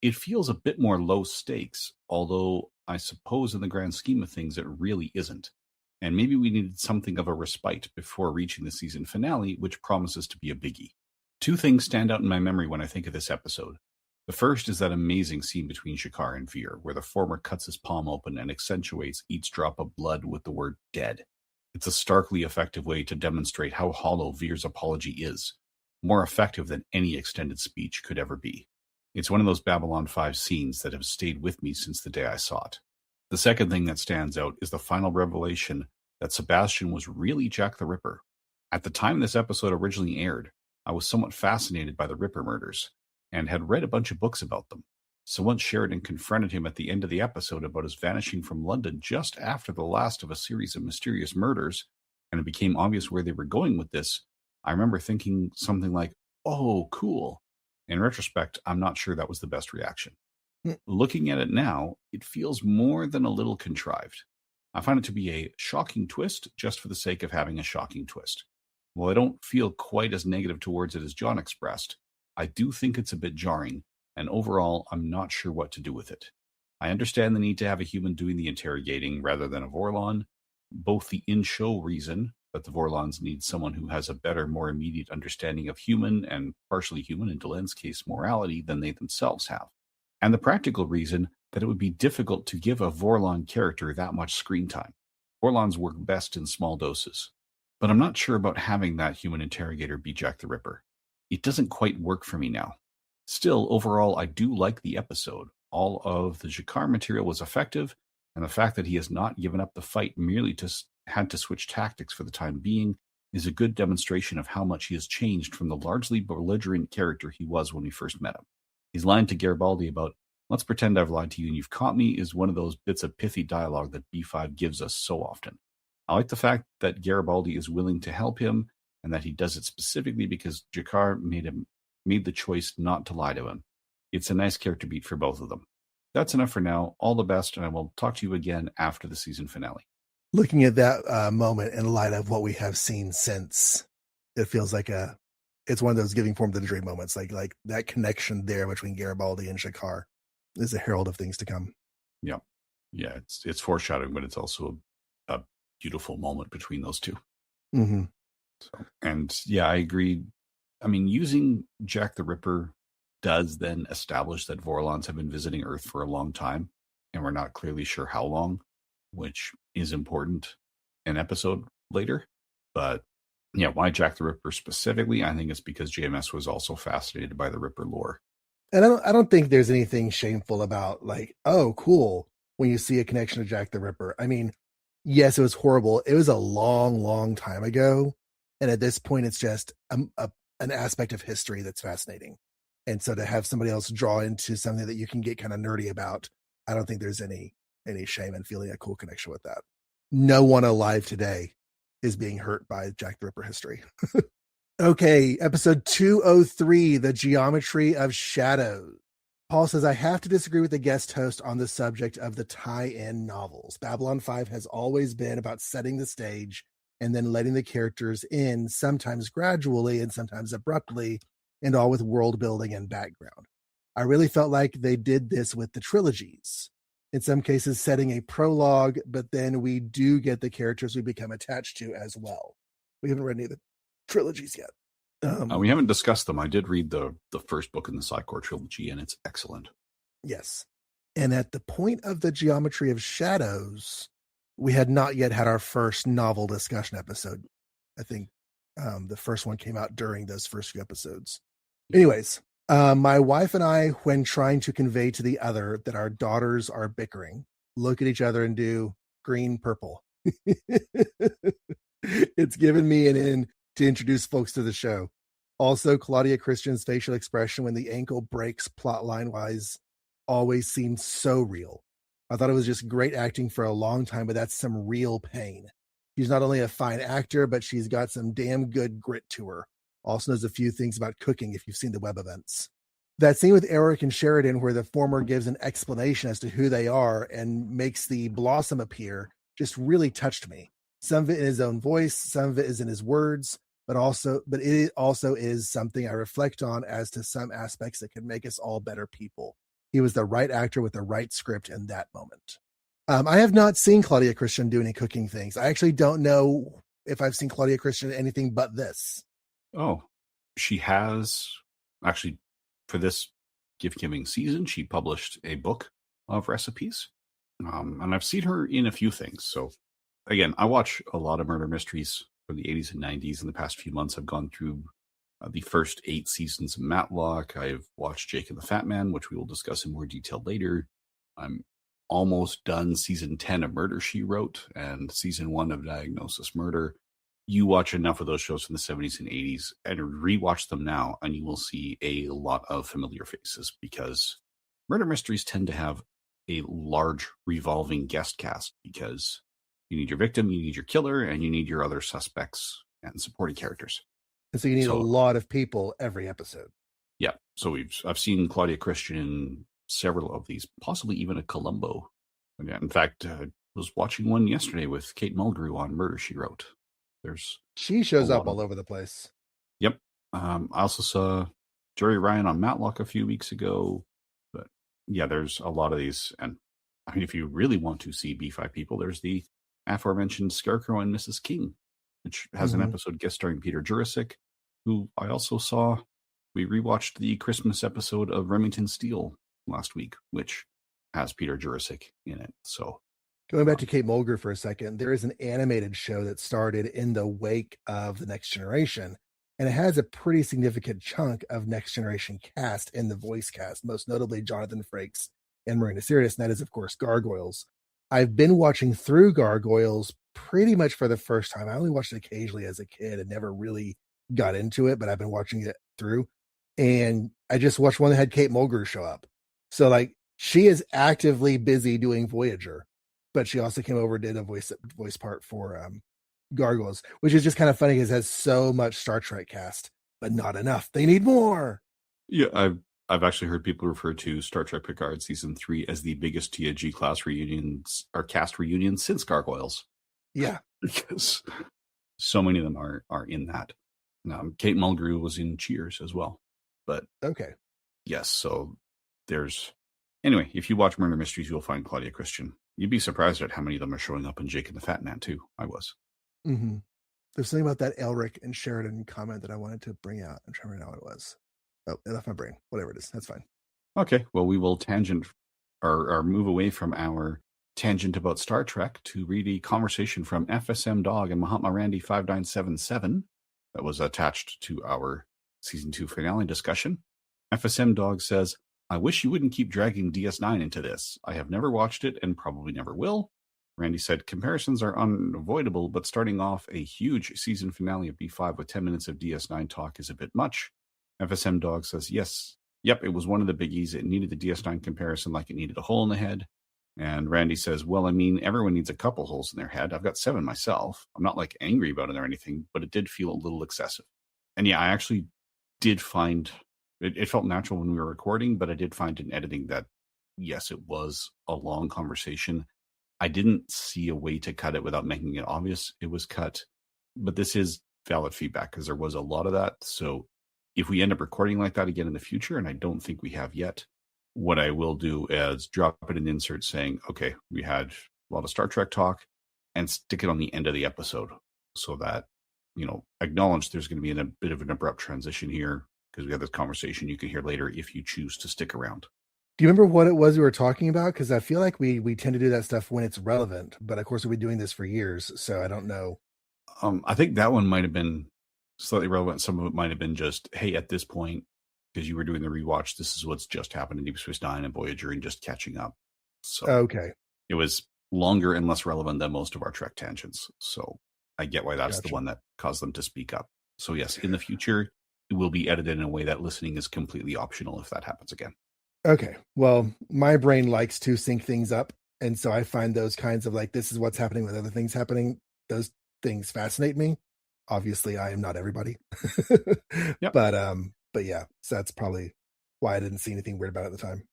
It feels a bit more low stakes, although I suppose in the grand scheme of things it really isn't. And maybe we needed something of a respite before reaching the season finale, which promises to be a biggie. Two things stand out in my memory when I think of this episode. The first is that amazing scene between Shakar and Veer, where the former cuts his palm open and accentuates each drop of blood with the word dead. It's a starkly effective way to demonstrate how hollow Veer's apology is, more effective than any extended speech could ever be. It's one of those Babylon 5 scenes that have stayed with me since the day I saw it. The second thing that stands out is the final revelation that Sebastian was really Jack the Ripper. At the time this episode originally aired, I was somewhat fascinated by the Ripper murders and had read a bunch of books about them. So once Sheridan confronted him at the end of the episode about his vanishing from London just after the last of a series of mysterious murders, and it became obvious where they were going with this, I remember thinking something like, "Oh, cool." In retrospect, I'm not sure that was the best reaction. Hmm. Looking at it now, it feels more than a little contrived. I find it to be a shocking twist just for the sake of having a shocking twist. While I don't feel quite as negative towards it as John expressed, I do think it's a bit jarring, and overall, I'm not sure what to do with it. I understand the need to have a human doing the interrogating rather than a Vorlon, both the in-show reason that the Vorlons need someone who has a better, more immediate understanding of human and partially human, in Delen's case, morality than they themselves have, and the practical reason that it would be difficult to give a Vorlon character that much screen time. Vorlons work best in small doses. But I'm not sure about having that human interrogator be Jack the Ripper. It doesn't quite work for me now. Still, overall, I do like the episode. All of the Jakar material was effective, and the fact that he has not given up the fight merely had to switch tactics for the time being is a good demonstration of how much he has changed from the largely belligerent character he was when we first met him. His line to Garibaldi about, "Let's pretend I've lied to you and you've caught me," is one of those bits of pithy dialogue that B5 gives us so often. I like the fact that Garibaldi is willing to help him and that he does it specifically because Jakar made the choice not to lie to him. It's a nice character beat for both of them. That's enough for now. All the best, and I will talk to you again after the season finale. Looking at that moment in light of what we have seen since, it feels like it's one of those giving form to the dream moments. Like that connection there between Garibaldi and Shakar is a herald of things to come. Yeah. It's foreshadowing, but it's also a beautiful moment between those two. Mm-hmm. So, and yeah, I agree. I mean, using Jack the Ripper does then establish that Vorlons have been visiting Earth for a long time, and we're not clearly sure how long, which is important an episode later. But Yeah, why Jack the Ripper specifically? I think it's because JMS was also fascinated by the Ripper lore. And I don't think there's anything shameful about like, oh, cool, when you see a connection to Jack the Ripper. I mean, yes, it was horrible. It was a long, long time ago, and at this point, it's just an aspect of history that's fascinating. And so to have somebody else draw into something that you can get kind of nerdy about, I don't think there's any shame in feeling a cool connection with that. No one alive today is being hurt by Jack the Ripper history. Okay, episode 203, The Geometry of Shadows. Paul says, I have to disagree with the guest host on the subject of the tie-in novels. Babylon 5 has always been about setting the stage and then letting the characters in, sometimes gradually and sometimes abruptly, and all with world building and background. I really felt like they did this with the trilogies. In some cases, setting a prologue, but then we do get the characters we become attached to as well. We haven't read any of the trilogies yet. We haven't discussed them. I did read the first book in the Psychor trilogy, and it's excellent. Yes. And at the point of the Geometry of Shadows, we had not yet had our first novel discussion episode. I think the first one came out during those first few episodes. Anyways, my wife and I, when trying to convey to the other that our daughters are bickering, look at each other and do green, purple. It's given me an in to introduce folks to the show. Also, Claudia Christian's facial expression when the ankle breaks plotline wise always seemed so real. I thought it was just great acting for a long time, but that's some real pain. She's not only a fine actor, but she's got some damn good grit to her. Also knows a few things about cooking if you've seen the web events. That scene with Eric and Sheridan where the former gives an explanation as to who they are and makes the blossom appear just really touched me. Some of it in his own voice, some of it is in his words, but it also is something I reflect on as to some aspects that can make us all better people. He was the right actor with the right script in that moment. I have not seen Claudia Christian do any cooking things. I actually don't know if I've seen Claudia Christian anything but this. Oh, she has actually, for this gift-giving season, she published a book of recipes. And I've seen her in a few things. So again, I watch a lot of murder mysteries from the 80s and 90s. In the past few months, I've gone through the first 8 seasons of Matlock. I've watched Jake and the Fat Man, which we will discuss in more detail later. I'm almost done season 10 of Murder, She Wrote and season 1 of Diagnosis Murder. You watch enough of those shows from the 70s and 80s and rewatch them now, and you will see a lot of familiar faces because murder mysteries tend to have a large revolving guest cast because you need your victim, you need your killer, and you need your other suspects and supporting characters. And so you need a lot of people every episode. Yeah. So I've seen Claudia Christian in several of these, possibly even a Columbo. In fact, I was watching one yesterday with Kate Mulgrew on Murder, She Wrote. She shows up all over the place. Yep. I also saw Jerry Ryan on Matlock a few weeks ago. But yeah, there's a lot of these. And I mean, if you really want to see B5 people, there's the aforementioned Scarecrow and Mrs. King, which has an episode guest starring Peter Jurasik, who I also saw. We rewatched the Christmas episode of Remington Steele last week, which has Peter Jurasik in it. So going back to Kate Mulgrew for a second, there is an animated show that started in the wake of The Next Generation, and it has a pretty significant chunk of Next Generation cast in the voice cast, most notably Jonathan Frakes and Marina Sirtis, and that is, of course, Gargoyles. I've been watching through Gargoyles pretty much for the first time. I only watched it occasionally as a kid and never really got into it, but I've been watching it through. And I just watched one that had Kate Mulgrew show up. So, like, she is actively busy doing Voyager, but she also came over and did a voice part for Gargoyles, which is just kind of funny because it has so much Star Trek cast, but not enough. They need more. Yeah, I've actually heard people refer to Star Trek Picard season 3 as the biggest TNG class reunions or cast reunion since Gargoyles. Yeah, because so many of them are in that. Kate Mulgrew was in Cheers as well. But okay, yes, so there's anyway. If you watch Murder Mysteries, you'll find Claudia Christian. You'd be surprised at how many of them are showing up in Jake and the Fat Man too. I was. Mm-hmm. There's something about that Elric and Sheridan comment that I wanted to bring out. I'm trying to remember what it was. Oh, it left my brain. Whatever it is, that's fine. Okay, well, we will tangent or move away from our tangent about Star Trek to read a conversation from FSM Dog and Mahatma Randy 5977. that was attached to our season 2 finale discussion. FSM Dog says, I wish you wouldn't keep dragging DS9 into this. I have never watched it and probably never will. Randy said, comparisons are unavoidable, but starting off a huge season finale of B5 with 10 minutes of DS9 talk is a bit much. FSM Dog says, yes. Yep, it was one of the biggies. It needed the DS9 comparison like it needed a hole in the head. And Randy says, well, I mean, everyone needs a couple holes in their head. I've got 7 myself. I'm not like angry about it or anything, but it did feel a little excessive. And yeah, I actually did find it felt natural when we were recording, but I did find in editing that, yes, it was a long conversation. I didn't see a way to cut it without making it obvious it was cut. But this is valid feedback because there was a lot of that. So if we end up recording like that again in the future, and I don't think we have yet, what I will do is drop it in insert saying, okay, we had a lot of Star Trek talk, and stick it on the end of the episode so that, acknowledge there's going to be a bit of an abrupt transition here because we have this conversation you can hear later if you choose to stick around. Do you remember what it was we were talking about? Because I feel like we tend to do that stuff when it's relevant, but of course we've been doing this for years, so I don't know. I think that one might have been slightly relevant. Some of it might have been just, hey, at this point, because you were doing the rewatch, this is what's just happened in Deep Space Nine and Voyager and just catching up. So okay, it was longer and less relevant than most of our Trek tangents. So I get why that's Gotcha. the one that caused them to speak up. So yes, in the future, it will be edited in a way that listening is completely optional if that happens again. Okay. Well, my brain likes to sync things up. And so I find those kinds of like, this is what's happening with other things happening. Those things fascinate me. Obviously, I am not everybody. Yep. But yeah, so that's probably why I didn't see anything weird about it at the time.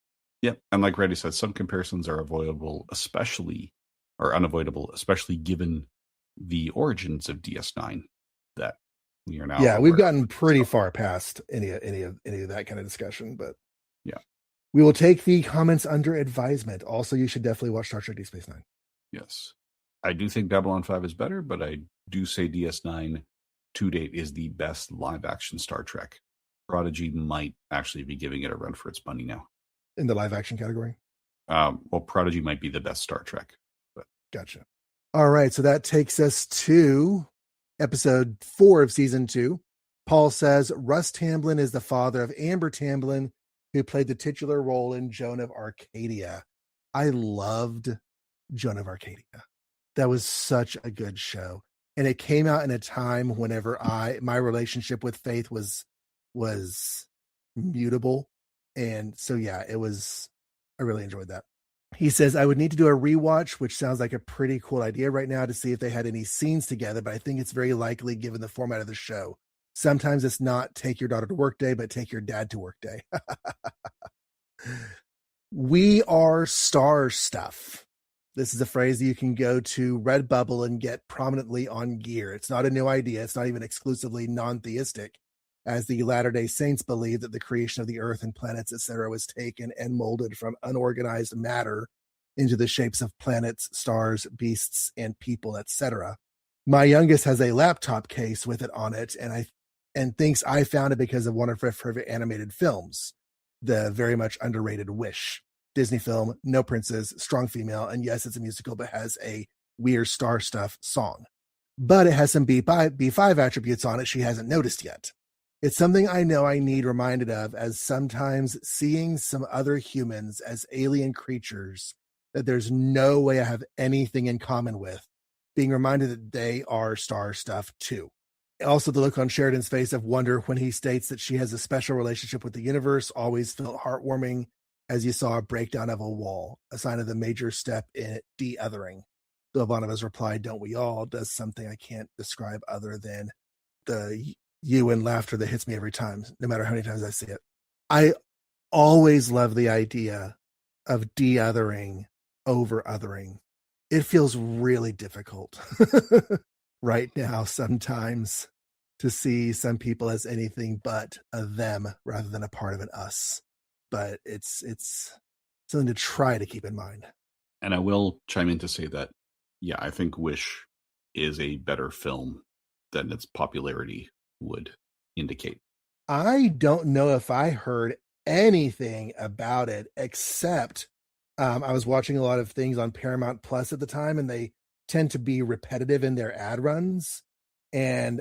Yep. And like Reddy said, some comparisons are unavoidable, especially given the origins of DS9 that we are now. Yeah, we've gotten pretty far past any of that kind of discussion, but yeah. We will take the comments under advisement. Also, you should definitely watch Star Trek Deep Space Nine. Yes. I do think Babylon 5 is better, but I do say DS9 to date is the best live action Star Trek. Prodigy might actually be giving it a run for its money now. In the live action category? Well, Prodigy might be the best Star Trek. But Gotcha. All right, so that takes us to episode 4 of season 2. Paul says Russ Tamblyn is the father of Amber Tamblyn, who played the titular role in Joan of Arcadia. I loved Joan of Arcadia. That was such a good show. And it came out in a time whenever my relationship with Faith was mutable. And so, yeah, I really enjoyed that. He says, I would need to do a rewatch, which sounds like a pretty cool idea right now to see if they had any scenes together, but I think it's very likely given the format of the show. Sometimes it's not take your daughter to work day, but take your dad to work day. We are star stuff. This is a phrase that you can go to Redbubble and get prominently on gear. It's not a new idea. It's not even exclusively non-theistic, as the Latter-day Saints believe that the creation of the earth and planets, etc., was taken and molded from unorganized matter into the shapes of planets, stars, beasts, and people, etc. My youngest has a laptop case with it on it, and thinks I found it because of one of her favorite animated films, the very much underrated Wish. Disney film, no princes, strong female, and yes, it's a musical, but has a weird star stuff song. But it has some B5 attributes on it she hasn't noticed yet. It's something I know I need reminded of, as sometimes seeing some other humans as alien creatures that there's no way I have anything in common with, being reminded that they are star stuff too. Also, the look on Sheridan's face of wonder when he states that she has a special relationship with the universe always felt heartwarming, as you saw a breakdown of a wall, a sign of the major step in de-othering. So Ivanova's reply, don't we all, does something I can't describe other than the you and laughter that hits me every time, no matter how many times I see it. I always love the idea of de-othering over othering. It feels really difficult right now sometimes to see some people as anything but a them rather than a part of an us. But it's something to try to keep in mind. And I will chime in to say that, yeah, I think Wish is a better film than its popularity would indicate. I don't know if I heard anything about it except I was watching a lot of things on Paramount Plus at the time, and they tend to be repetitive in their ad runs. And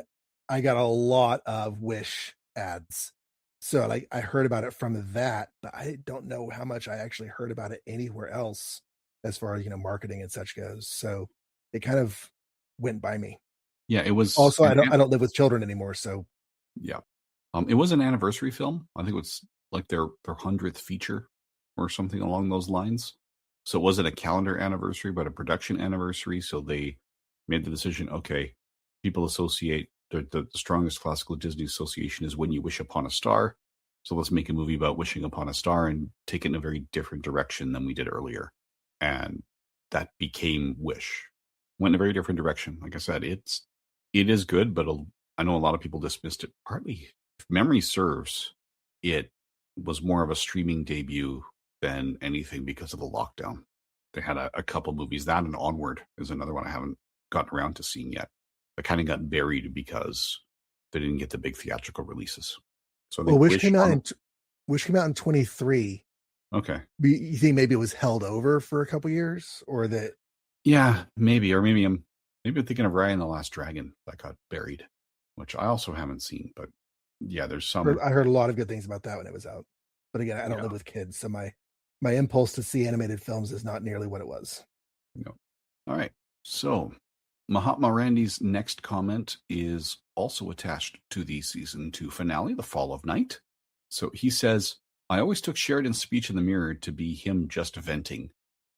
I got a lot of Wish ads. So like I heard about it from that, but I don't know how much I actually heard about it anywhere else as far as, marketing and such goes. So it kind of went by me. Yeah, it was Also, I don't live with children anymore, so yeah. It was an anniversary film. I think it was like their 100th feature or something along those lines. So it wasn't a calendar anniversary, but a production anniversary. So they made the decision, okay, people associate the strongest classical Disney association is When You Wish Upon a Star. So let's make a movie about wishing upon a star and take it in a very different direction than we did earlier. And that became Wish. Went in a very different direction. Like I said, it is good, but I know a lot of people dismissed it. Partly, if memory serves, it was more of a streaming debut than anything because of the lockdown. They had a couple movies. That and Onward is another one I haven't gotten around to seeing yet. That kind of got buried because they didn't get the big theatrical releases. So I well, think Wish came out in 23. Okay. You think maybe it was held over for a couple years, or that? Yeah, maybe, or maybe I'm thinking of Raya and the Last Dragon that got buried, which I also haven't seen. But yeah, there's some. I heard a lot of good things about that when it was out. But again, I don't live with kids, so my impulse to see animated films is not nearly what it was. No. All right. So Mahatma Randy's next comment is also attached to the season 2 finale, The Fall of Night. So he says, I always took Sheridan's speech in the mirror to be him just venting.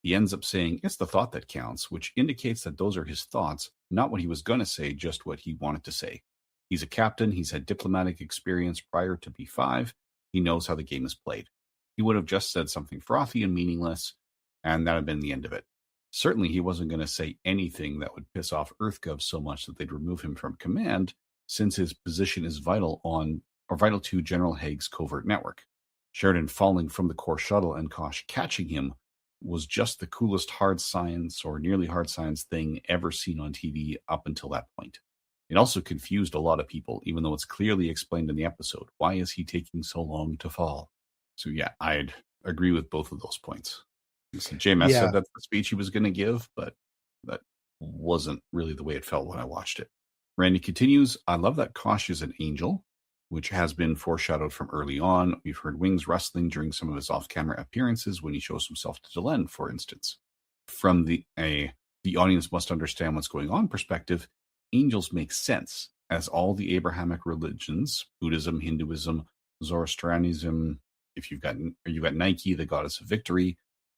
He ends up saying it's the thought that counts, which indicates that those are his thoughts, not what he was going to say, just what he wanted to say. He's a captain. He's had diplomatic experience prior to B5. He knows how the game is played. He would have just said something frothy and meaningless, and that had been the end of it. Certainly, he wasn't going to say anything that would piss off EarthGov so much that they'd remove him from command, since his position is vital to General Haig's covert network. Sheridan falling from the core shuttle and Kosh catching him was just the coolest hard science or nearly hard science thing ever seen on TV up until that point. It also confused a lot of people, even though it's clearly explained in the episode. Why is he taking so long to fall? So yeah, I'd agree with both of those points. So JMS said that's the speech he was going to give, but that wasn't really the way it felt when I watched it. Randy continues, I love that Kosh is an angel, which has been foreshadowed from early on. We've heard wings rustling during some of his off-camera appearances when he shows himself to Delenn, for instance. From the audience must understand what's going on perspective, angels make sense, as all the Abrahamic religions, Buddhism, Hinduism, Zoroastrianism, if you've got Nike, the goddess of victory,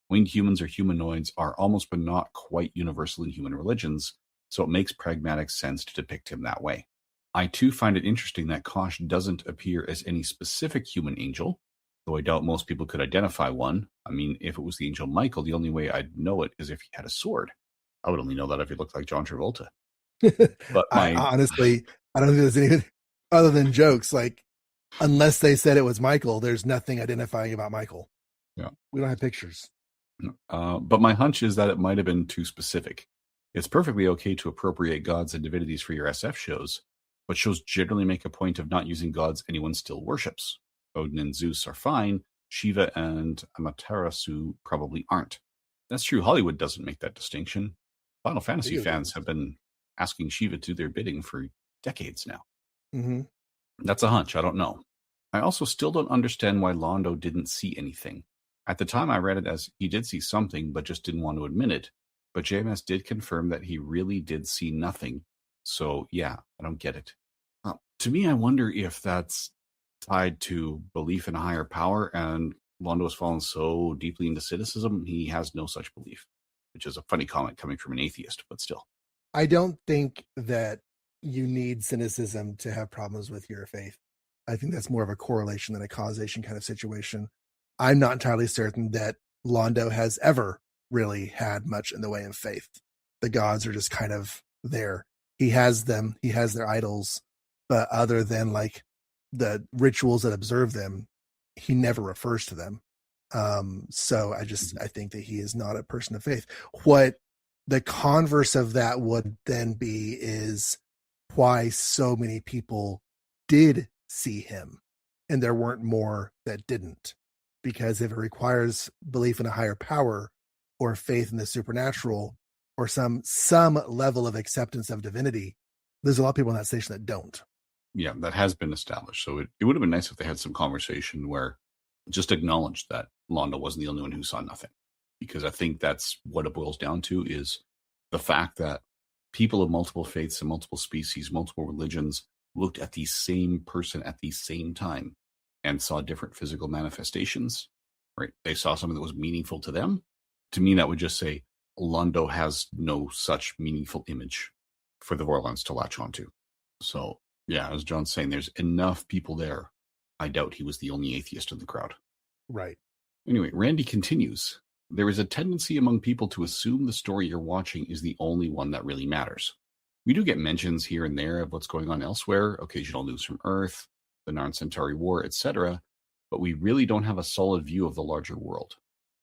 winged humans or humanoids are almost but not quite universal in human religions, so it makes pragmatic sense to depict him that way. I too find it interesting that Kosh doesn't appear as any specific human angel, though I doubt most people could identify one. I mean, if it was the angel Michael, the only way I'd know it is if he had a sword. I would only know that if he looked like John Travolta. But honestly, I don't think there's anything other than jokes. Like, unless they said it was Michael, there's nothing identifying about Michael. Yeah, we don't have pictures. But my hunch is that it might have been too specific. It's perfectly okay to appropriate gods and divinities for your SF shows, but shows generally make a point of not using gods anyone still worships. Odin and Zeus are fine. Shiva and Amaterasu probably aren't. That's true. Hollywood doesn't make that distinction. Final Fantasy fans have been asking Shiva to do their bidding for decades now. Mm-hmm. That's a hunch. I don't know. I also still don't understand why Londo didn't see anything. At the time, I read it as he did see something, but just didn't want to admit it. But JMS did confirm that he really did see nothing. So, yeah, I don't get it. To me, I wonder if that's tied to belief in a higher power, and Londo has fallen so deeply into cynicism, he has no such belief, which is a funny comment coming from an atheist, but still. I don't think that you need cynicism to have problems with your faith. I think that's more of a correlation than a causation kind of situation. I'm not entirely certain that Londo has ever really had much in the way of faith. The gods are just kind of there. He has them. He has their idols. But other than like the rituals that observe them, he never refers to them. So I think that he is not a person of faith. What the converse of that would then be is why so many people did see him and there weren't more that didn't. Because if it requires belief in a higher power or faith in the supernatural or some level of acceptance of divinity, there's a lot of people in that station that don't. Yeah, that has been established. So it would have been nice if they had some conversation where just acknowledged that Londo wasn't the only one who saw nothing. Because I think that's what it boils down to is the fact that people of multiple faiths and multiple species, multiple religions looked at the same person at the same time and saw different physical manifestations. Right? They saw something that was meaningful to them. To me, that would just say Londo has no such meaningful image for the Vorlons to latch onto. So, yeah, as John's saying, there's enough people there. I doubt he was the only atheist in the crowd. Right. Anyway, Randy continues. There is a tendency among people to assume the story you're watching is the only one that really matters. We do get mentions here and there of what's going on elsewhere, occasional news from Earth, the Narn Centauri War, etc., but we really don't have a solid view of the larger world.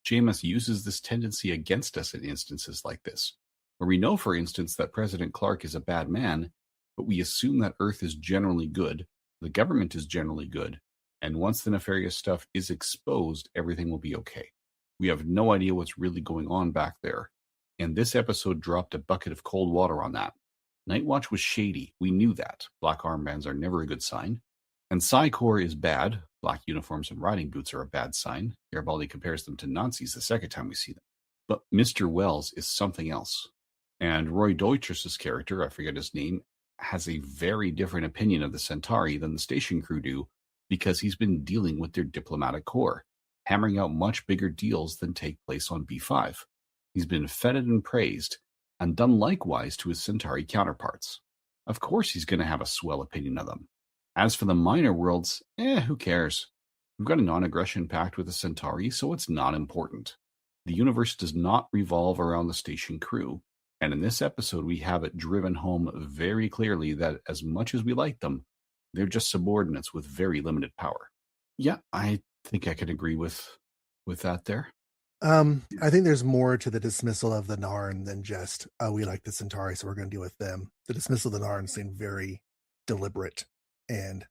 JMS uses this tendency against us in instances like this, where we know, for instance, that President Clark is a bad man, but we assume that Earth is generally good, the government is generally good, and once the nefarious stuff is exposed, everything will be okay. We have no idea what's really going on back there, and this episode dropped a bucket of cold water on that. Nightwatch was shady, we knew that. Black armbands are never a good sign. And Psi Corps is bad. Black uniforms and riding boots are a bad sign. Garibaldi compares them to Nazis the second time we see them. But Mr. Wells is something else. And Roy Deutsch's character, I forget his name, has a very different opinion of the Centauri than the station crew do because he's been dealing with their diplomatic corps, hammering out much bigger deals than take place on B5. He's been feted and praised, and done likewise to his Centauri counterparts. Of course he's going to have a swell opinion of them. As for the minor worlds, who cares? We've got a non-aggression pact with the Centauri, so it's not important. The universe does not revolve around the station crew, and in this episode we have it driven home very clearly that as much as we like them, they're just subordinates with very limited power. Yeah, I think I can agree with that there. I think there's more to the dismissal of the Narn than just, we like the Centauri, so we're going to deal with them. The dismissal of the Narn seemed very deliberate and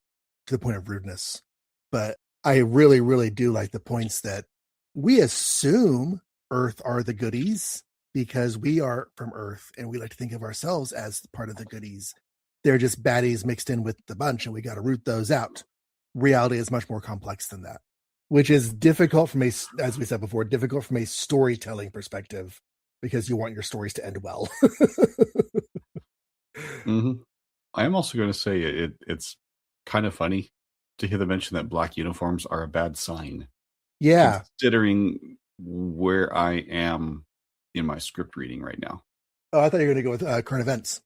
to the point of rudeness. But I really, really do like the points that we assume Earth are the goodies because we are from Earth and we like to think of ourselves as part of the goodies. They're just baddies mixed in with the bunch and we got to root those out. Reality is much more complex than that, which is difficult from as we said before, difficult from a storytelling perspective because you want your stories to end well. Mm-hmm. I am also going to say it's kind of funny to hear them mention that black uniforms are a bad sign. Yeah. Considering where I am in my script reading right now. Oh, I thought you were going to go with current events.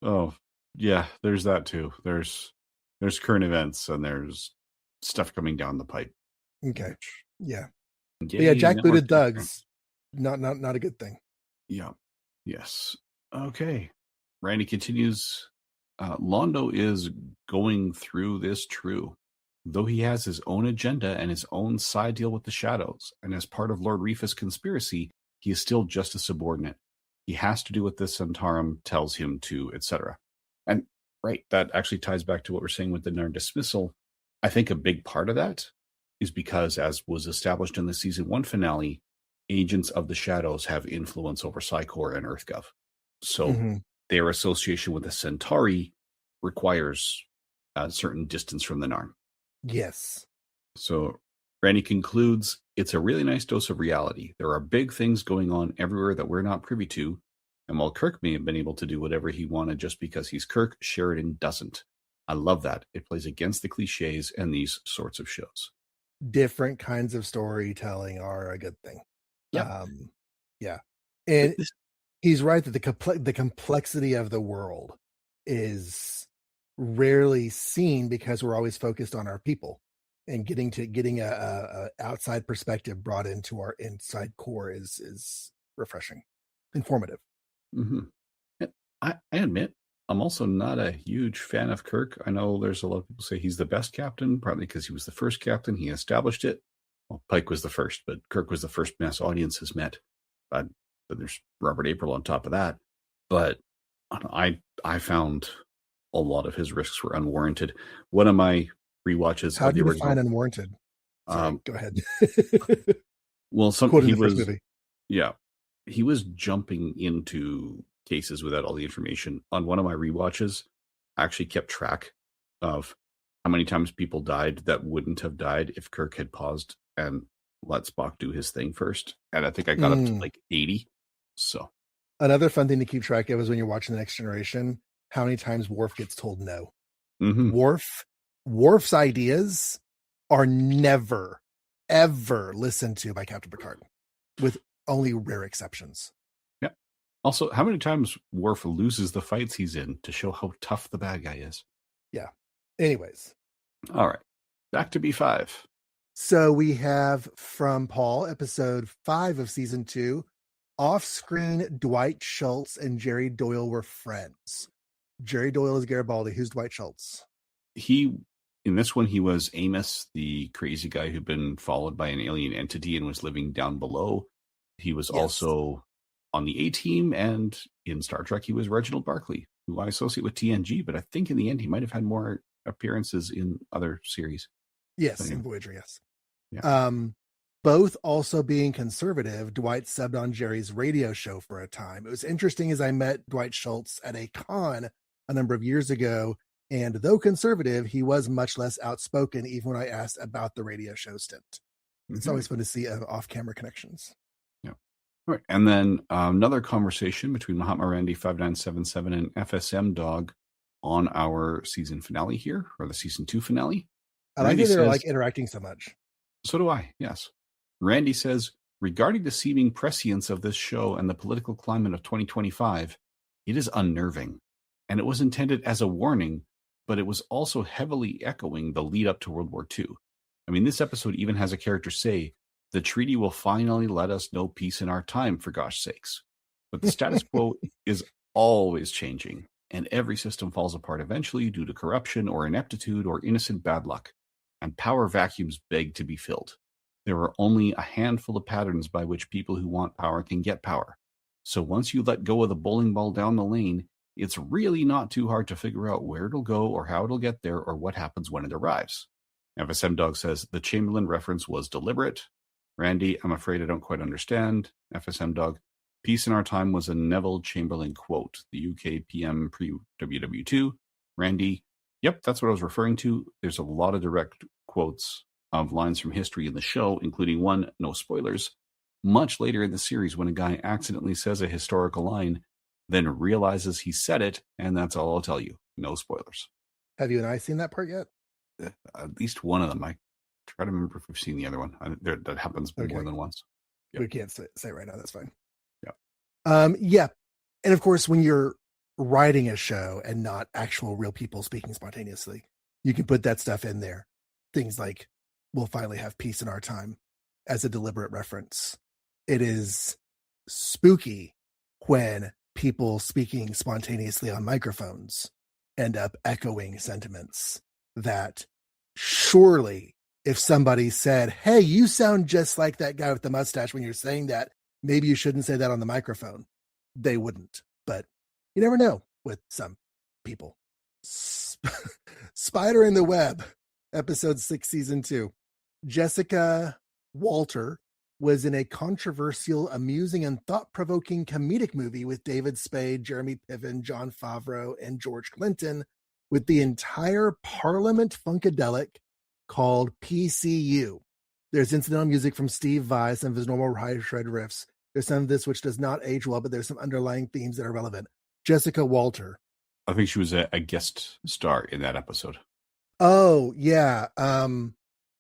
Oh, yeah, there's that too. There's current events and there's stuff coming down the pipe. Okay. Yeah. Yeah, jackbooted thugs. Not a good thing. Yeah. Yes. Okay. Randy continues. Londo is going through this true. Though he has his own agenda and his own side deal with the Shadows, and as part of Lord Reefus' conspiracy, he is still just a subordinate. He has to do what this Centaurum tells him to, etc. And right, that actually ties back to what we're saying with the Narn dismissal. I think a big part of that is because, as was established in the season 1 finale, agents of the Shadows have influence over Psi Corps and EarthGov. So their association with the Centauri requires a certain distance from the Narn. Yes. So Randy concludes, it's a really nice dose of reality. There are big things going on everywhere that we're not privy to. And while Kirk may have been able to do whatever he wanted just because he's Kirk, Sheridan doesn't. I love that. It plays against the cliches and these sorts of shows. Different kinds of storytelling are a good thing. Yeah. Yeah. And he's right that the complexity of the world is rarely seen because we're always focused on our people, and getting a outside perspective brought into our inside core is refreshing, informative. Mm-hmm. I admit I'm also not a huge fan of Kirk. I know there's a lot of people say he's the best captain, partly because he was the first captain. He established it. Well, Pike was the first, but Kirk was the first mass audiences met. But there's Robert April on top of that. But I found a lot of his risks were unwarranted. One of my rewatches. How do you define unwarranted? Sorry, go ahead. Well, he was. Yeah, he was jumping into cases without all the information. On one of my rewatches, I actually kept track of how many times people died that wouldn't have died if Kirk had paused and let Spock do his thing first. And I think I got up to like 80. So Another fun thing to keep track of is when you're watching The Next Generation, how many times Worf gets told no. Worf's ideas are never, ever listened to by Captain Picard, with only rare exceptions. Yeah. Also, how many times Worf loses the fights he's in to show how tough the bad guy is? Yeah. Anyways. All right. Back to B5. So we have from Paul, episode 5 of season 2, off-screen Dwight Schultz and Jerry Doyle were friends. Jerry Doyle is Garibaldi. Who's Dwight Schultz? In this one, he was Amos, the crazy guy who'd been followed by an alien entity and was living down below. He was also on the A-Team, and in Star Trek, he was Reginald Barclay, who I associate with TNG, but I think in the end, he might have had more appearances in other series. Yes, in Voyager, yes. Yeah. Both also being conservative, Dwight subbed on Jerry's radio show for a time. It was interesting as I met Dwight Schultz at a con a number of years ago, and though conservative, he was much less outspoken even when I asked about the radio show stint. It's always fun to see off-camera connections. Yeah. All right. And then another conversation between Mahatma Randy 5977 and FSM Dog on our season finale here, or the season 2 finale. I like that they're like interacting so much. So do I, yes. Randy says, regarding the seeming prescience of this show and the political climate of 2025, it is unnerving. And it was intended as a warning, but it was also heavily echoing the lead up to World War II. I mean, this episode even has a character say, the treaty will finally let us know peace in our time, for gosh sakes. But the status quo is always changing, and every system falls apart eventually due to corruption or ineptitude or innocent bad luck, and power vacuums beg to be filled. There are only a handful of patterns by which people who want power can get power. So once you let go of the bowling ball down the lane, it's really not too hard to figure out where it'll go or how it'll get there or what happens when it arrives. FSM Dog says the Chamberlain reference was deliberate. Randy, I'm afraid I don't quite understand. FSM Dog, peace in our time was a Neville Chamberlain quote, the UK PM pre-WW2. Randy, yep, that's what I was referring to. There's a lot of direct quotes of lines from history in the show, including one, no spoilers, much later in the series when a guy accidentally says a historical line, then realizes he said it, and that's all I'll tell you. No spoilers. Have you and I seen that part yet? At least one of them. I try to remember if we've seen the other one. That happens more than once. Yep. We can't say right now. That's fine. Yeah. Yeah. And of course, when you're writing a show and not actual real people speaking spontaneously, you can put that stuff in there. Things like, we'll finally have peace in our time as a deliberate reference. It is spooky when people speaking spontaneously on microphones end up echoing sentiments that surely if somebody said, hey, you sound just like that guy with the mustache when you're saying that, maybe you shouldn't say that on the microphone. They wouldn't, but you never know with some people. Spider in the Web, episode 6, season 2. Jessica Walter was in a controversial, amusing, and thought-provoking comedic movie with David Spade, Jeremy Piven, Jon Favreau, and George Clinton, with the entire Parliament Funkadelic called PCU. There's incidental music from Steve Vai, some of his normal high shred riffs. There's some of this which does not age well, but there's some underlying themes that are relevant. Jessica Walter. I think she was a guest star in that episode. Oh, yeah.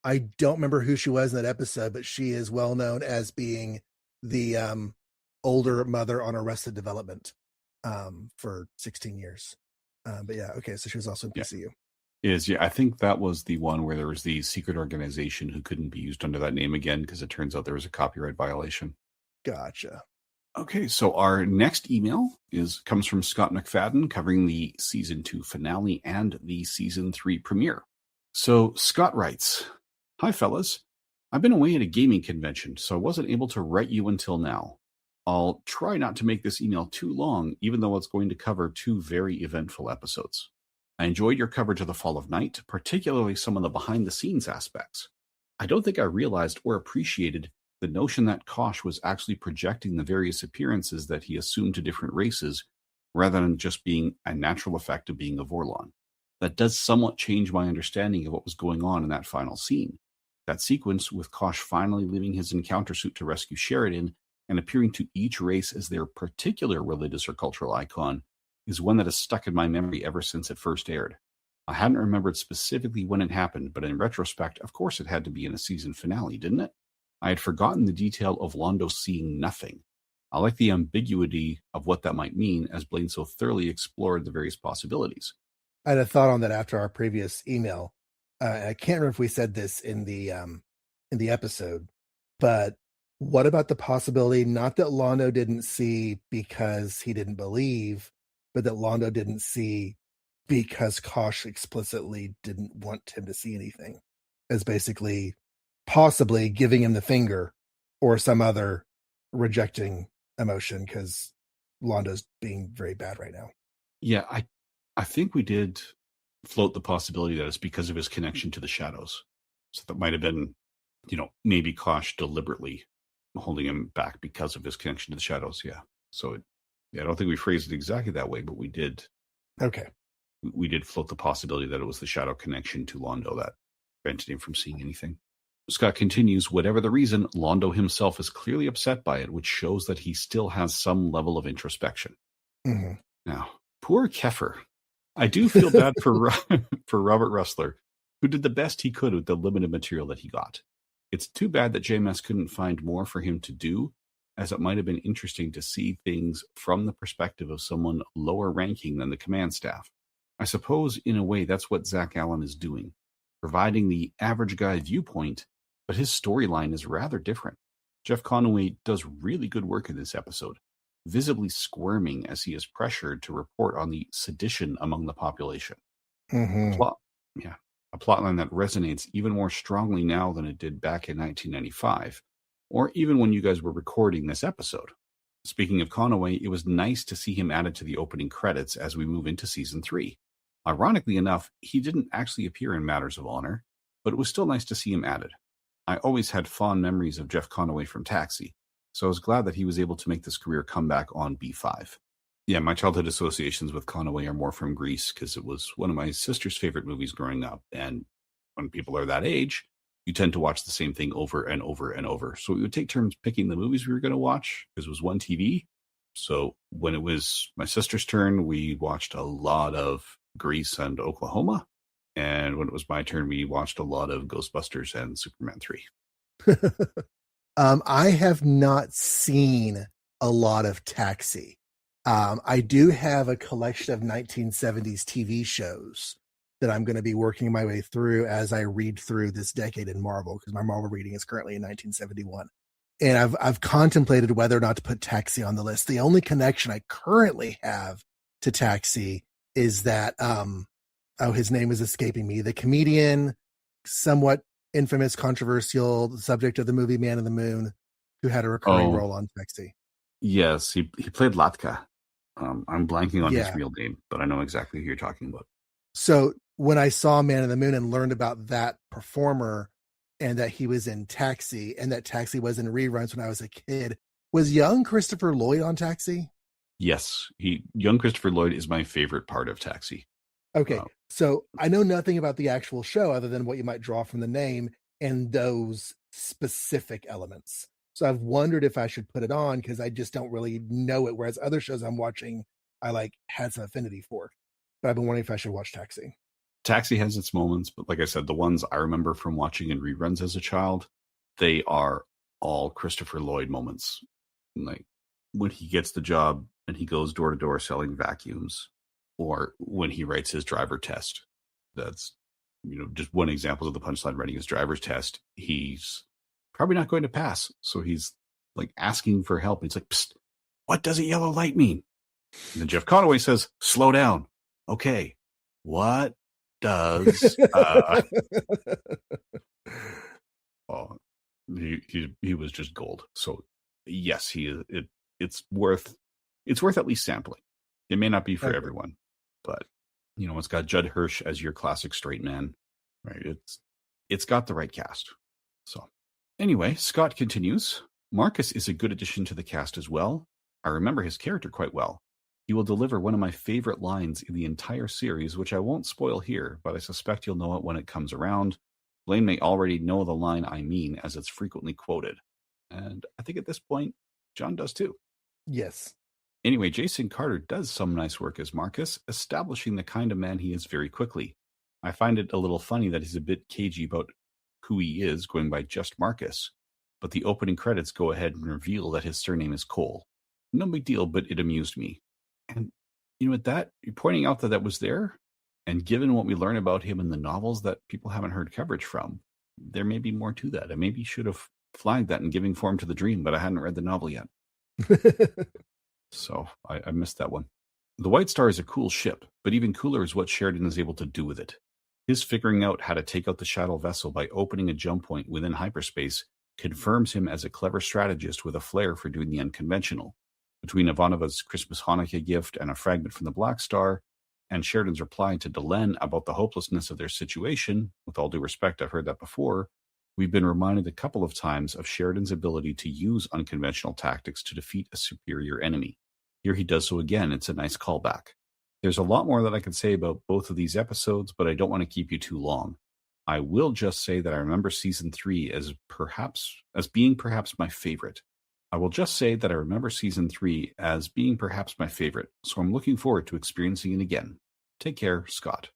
I don't remember who she was in that episode, but she is well known as being the older mother on Arrested Development for 16 years. But yeah, okay, so she was also in PCU. I think that was the one where there was the secret organization who couldn't be used under that name again because it turns out there was a copyright violation. Gotcha. Okay, so our next email comes from Scott McFadden covering the season 2 finale and the season 3 premiere. So Scott writes, hi fellas, I've been away at a gaming convention, so I wasn't able to write you until now. I'll try not to make this email too long, even though it's going to cover 2 very eventful episodes. I enjoyed your coverage of The Fall of Night, particularly some of the behind-the-scenes aspects. I don't think I realized or appreciated the notion that Kosh was actually projecting the various appearances that he assumed to different races, rather than just being a natural effect of being a Vorlon. That does somewhat change my understanding of what was going on in that final scene. That sequence with Kosh finally leaving his encounter suit to rescue Sheridan and appearing to each race as their particular religious or cultural icon is one that has stuck in my memory ever since it first aired. I hadn't remembered specifically when it happened, but in retrospect, of course it had to be in a season finale, didn't it? I had forgotten the detail of Londo seeing nothing. I like the ambiguity of what that might mean, as Blaine so thoroughly explored the various possibilities. I had a thought on that after our previous email. I can't remember if we said this in the episode, but what about the possibility not that Londo didn't see because he didn't believe, but that Londo didn't see because Kosh explicitly didn't want him to see anything, as basically possibly giving him the finger or some other rejecting emotion because Londo's being very bad right now. Yeah, I think we did float the possibility that it's because of his connection to the shadows. So that might have been, maybe Kosh deliberately holding him back because of his connection to the shadows. Yeah. So I don't think we phrased it exactly that way, but we did. Okay. We did float the possibility that it was the shadow connection to Londo that prevented him from seeing anything. Scott continues, whatever the reason, Londo himself is clearly upset by it, which shows that he still has some level of introspection. Mm-hmm. Now, poor Kefir. I do feel bad for for Robert Russler, who did the best he could with the limited material that he got. It's too bad that JMS couldn't find more for him to do, as it might have been interesting to see things from the perspective of someone lower ranking than the command staff. I suppose, in a way, that's what Zach Allen is doing, providing the average guy viewpoint, but his storyline is rather different. Jeff Conaway does really good work in this episode, visibly squirming as he is pressured to report on the sedition among the population. Mm-hmm. A plotline that resonates even more strongly now than it did back in 1995, or even when you guys were recording this episode. Speaking of Conaway, it was nice to see him added to the opening credits as we move into season 3. Ironically enough, he didn't actually appear in Matters of Honor, but it was still nice to see him added. I always had fond memories of Jeff Conaway from Taxi, so I was glad that he was able to make this career comeback on B5. Yeah, my childhood associations with Conaway are more from Grease because it was one of my sister's favorite movies growing up. And when people are that age, you tend to watch the same thing over and over and over. So we would take turns picking the movies we were going to watch because it was one TV. So when it was my sister's turn, we watched a lot of Grease and Oklahoma. And when it was my turn, we watched a lot of Ghostbusters and Superman 3. I have not seen a lot of Taxi. I do have a collection of 1970s TV shows that I'm going to be working my way through as I read through this decade in Marvel, because my Marvel reading is currently in 1971. And I've contemplated whether or not to put Taxi on the list. The only connection I currently have to Taxi is that, his name is escaping me. The comedian, somewhat infamous, controversial, the subject of the movie Man in the Moon, who had a recurring role on Taxi. Yes, he played Latka. I'm blanking on his real name, but I know exactly who you're talking about. So when I saw Man in the Moon and learned about that performer and that he was in Taxi and that Taxi was in reruns when I was a kid, was young Christopher Lloyd on Taxi? Yes, young Christopher Lloyd is my favorite part of Taxi. Okay, so I know nothing about the actual show other than what you might draw from the name and those specific elements. So I've wondered if I should put it on because I just don't really know it. Whereas other shows I'm watching, I had some affinity for. But I've been wondering if I should watch Taxi. Taxi has its moments, but like I said, the ones I remember from watching in reruns as a child, they are all Christopher Lloyd moments. Like when he gets the job and he goes door to door selling vacuums, or when he writes his driver test. That's, just one example of the punchline. Writing his driver's test, he's probably not going to pass. So he's like asking for help. He's like, "Psst, what does a yellow light mean?" And then Jeff Conaway says, "Slow down. Okay. What does, he was just gold. So yes, it's worth at least sampling. It may not be for everyone, but it's got Judd Hirsch as your classic straight man, right? It's got the right cast. So anyway, Scott continues. Marcus is a good addition to the cast as well. I remember his character quite well. He will deliver one of my favorite lines in the entire series, which I won't spoil here, but I suspect you'll know it when it comes around. Blaine may already know the line I mean, as it's frequently quoted. And I think at this point, John does too. Yes. Anyway, Jason Carter does some nice work as Marcus, establishing the kind of man he is very quickly. I find it a little funny that he's a bit cagey about who he is, going by just Marcus, but the opening credits go ahead and reveal that his surname is Cole. No big deal, but it amused me. And with that, you're pointing out that was there, and given what we learn about him in the novels that people haven't heard coverage from, there may be more to that. I maybe should have flagged that in Giving Form to the Dream, but I hadn't read the novel yet. So I missed that one. The White Star is a cool ship, but even cooler is what Sheridan is able to do with it. His figuring out how to take out the shuttle vessel by opening a jump point within hyperspace confirms him as a clever strategist with a flair for doing the unconventional. Between Ivanova's Christmas Hanukkah gift and a fragment from the Black Star, and Sheridan's reply to Delenn about the hopelessness of their situation, with all due respect, I've heard that before, we've been reminded a couple of times of Sheridan's ability to use unconventional tactics to defeat a superior enemy. Here he does so again. It's a nice callback. There's a lot more that I could say about both of these episodes, but I don't want to keep you too long. I will just say that I remember season 3 as being perhaps my favorite. So I'm looking forward to experiencing it again. Take care, Scott.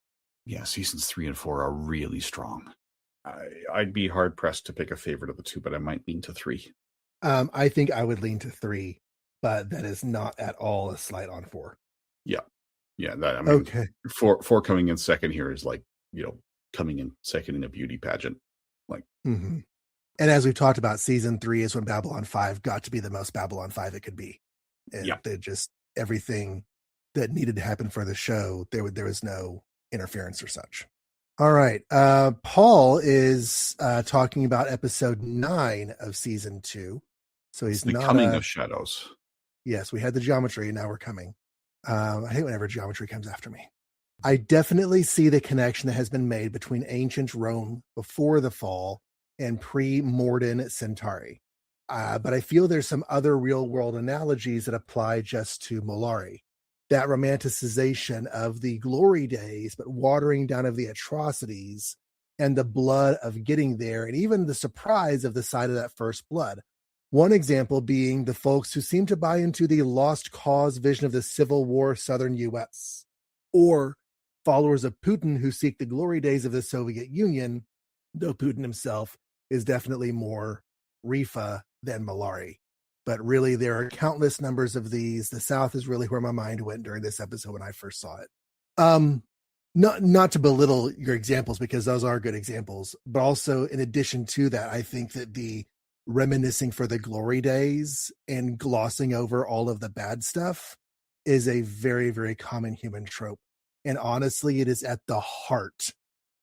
Yeah, seasons 3 and 4 are really strong. I'd be hard pressed to pick a favorite of the two, but I might lean to 3. I think I would lean to 3, but that is not at all a slight on 4. Yeah. Okay. 4 coming in second here is like, coming in second in a beauty pageant. Like, mm-hmm. And as we've talked about, season 3 is when Babylon 5 got to be the most Babylon 5 it could be. And they just, everything that needed to happen for the show, there was no interference or such. All right. Paul is talking about episode 9 of season 2. So he's the coming of shadows. Yes, we had the geometry. Now we're coming. I hate whenever geometry comes after me. I definitely see the connection that has been made between ancient Rome before the fall and pre-Morden Centauri. But I feel there's some other real-world analogies that apply just to Mollari. That romanticization of the glory days, but watering down of the atrocities and the blood of getting there, and even the surprise of the sight of that first blood. One example being the folks who seem to buy into the lost cause vision of the Civil War Southern U.S., or followers of Putin who seek the glory days of the Soviet Union, though Putin himself is definitely more Rifa than Mollari. But really, there are countless numbers of these. The South is really where my mind went during this episode when I first saw it. Not to belittle your examples, because those are good examples, but also in addition to that, I think that the reminiscing for the glory days and glossing over all of the bad stuff is a very, very common human trope. And honestly, it is at the heart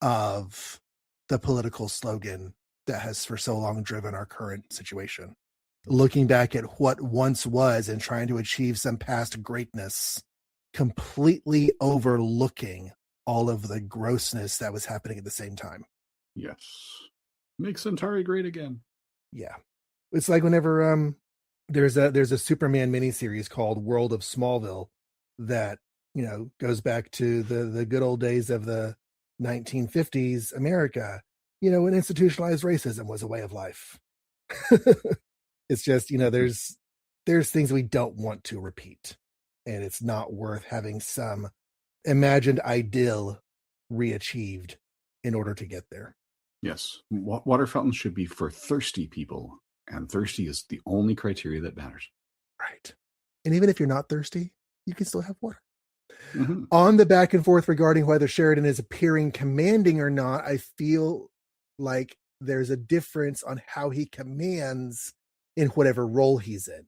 of the political slogan that has for so long driven our current situation. Looking back at what once was and trying to achieve some past greatness, completely overlooking all of the grossness that was happening at the same time. Yes. Make Centauri great again. Yeah. It's like whenever there's a Superman miniseries called World of Smallville that, goes back to the good old days of the 1950s America, when institutionalized racism was a way of life. It's just, there's things we don't want to repeat, and it's not worth having some imagined ideal reachieved in order to get there. Yes. Water fountains should be for thirsty people, and thirsty is the only criteria that matters. Right. And even if you're not thirsty, you can still have water. Mm-hmm. On the back and forth regarding whether Sheridan is appearing commanding or not, I feel like there's a difference on how he commands in whatever role he's in.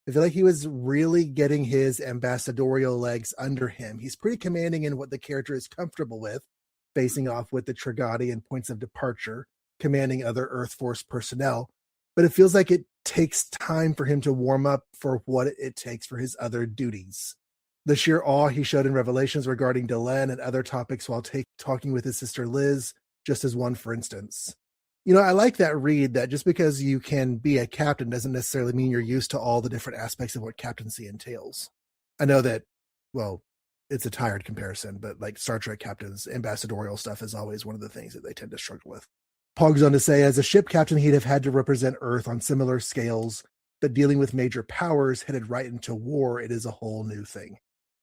I feel like he was really getting his ambassadorial legs under him. He's pretty commanding in what the character is comfortable with, facing off with the Trigati and points of departure, commanding other Earth Force personnel. But it feels like it takes time for him to warm up for what it takes for his other duties. The sheer awe he showed in Revelations regarding Delenn and other topics while talking with his sister Liz, just as one, for instance. I like that read, that just because you can be a captain doesn't necessarily mean you're used to all the different aspects of what captaincy entails. I know that well, it's a tired comparison, but like Star Trek captains, ambassadorial stuff is always one of the things that they tend to struggle with. Paul goes on to say, as a ship captain, he'd have had to represent Earth on similar scales, but dealing with major powers headed right into war, it is a whole new thing.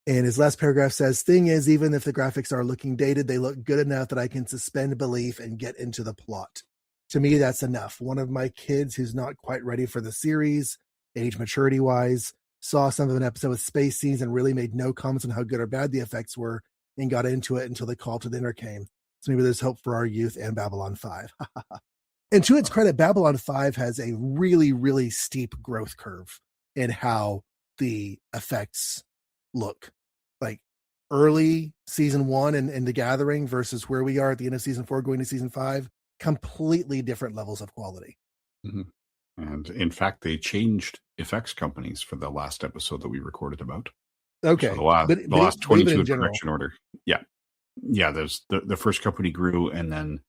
And his last paragraph says, thing is, even if the graphics are looking dated, they look good enough that I can suspend belief and get into the plot. To me, that's enough. One of my kids who's not quite ready for the series, age maturity wise, saw some of an episode with space scenes and really made no comments on how good or bad the effects were and got into it until the call to dinner came. So maybe there's hope for our youth and Babylon 5. And to its credit, Babylon 5 has a really, really steep growth curve in how the effects look. Like early season 1 and The Gathering versus where we are at the end of season 4 going to season 5, completely different levels of quality. Mm-hmm. And in fact, they changed effects companies for the last episode that we recorded about. Okay. So the last 22 in production order. Yeah. Yeah. There's the first company grew, and then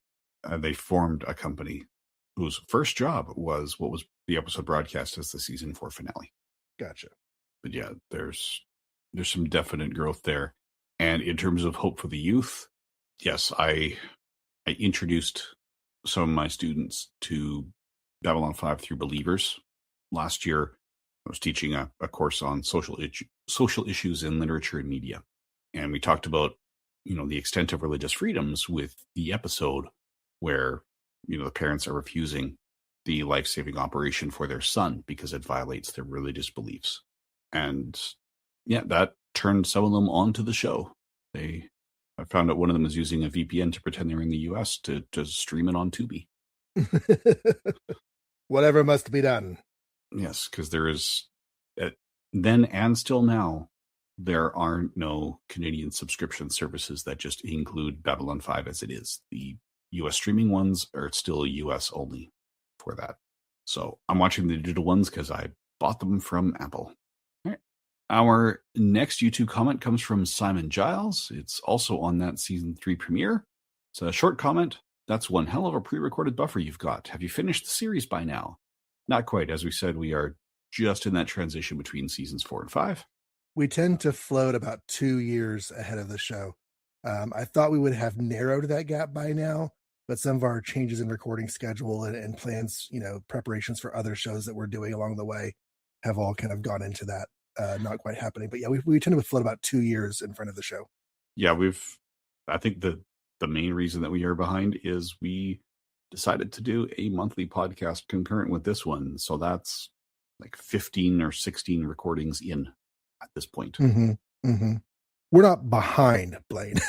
they formed a company whose first job was what was the episode broadcast as the season 4 finale. Gotcha. But yeah, there's some definite growth there. And in terms of hope for the youth, yes, I introduced some of my students to Babylon 5 through Believers. Last year, I was teaching a course on social issues in literature and media. And we talked about, the extent of religious freedoms with the episode where, the parents are refusing the life-saving operation for their son because it violates their religious beliefs. And yeah, that turned some of them onto the show. I found out one of them was using a VPN to pretend they're in the US to stream it on Tubi. Whatever must be done. Yes, because there is, then and still now, there are no Canadian subscription services that just include Babylon 5 as it is. The US streaming ones are still US only for that. So I'm watching the digital ones because I bought them from Apple. All right. Our next YouTube comment comes from Simon Giles. It's also on that season 3 premiere. It's a short comment. That's one hell of a pre-recorded buffer you've got. Have you finished the series by now? Not quite. As we said, we are just in that transition between seasons 4 and 5. We tend to float about 2 years ahead of the show. I thought we would have narrowed that gap by now, but some of our changes in recording schedule and plans, preparations for other shows that we're doing along the way have all kind of gone into that not quite happening. But yeah, we tend to float about 2 years in front of the show. Yeah, I think the main reason that we are behind is we decided to do a monthly podcast concurrent with this one. So that's like 15 or 16 recordings in at this point. Mm-hmm. Mm-hmm. We're not behind, Blaine,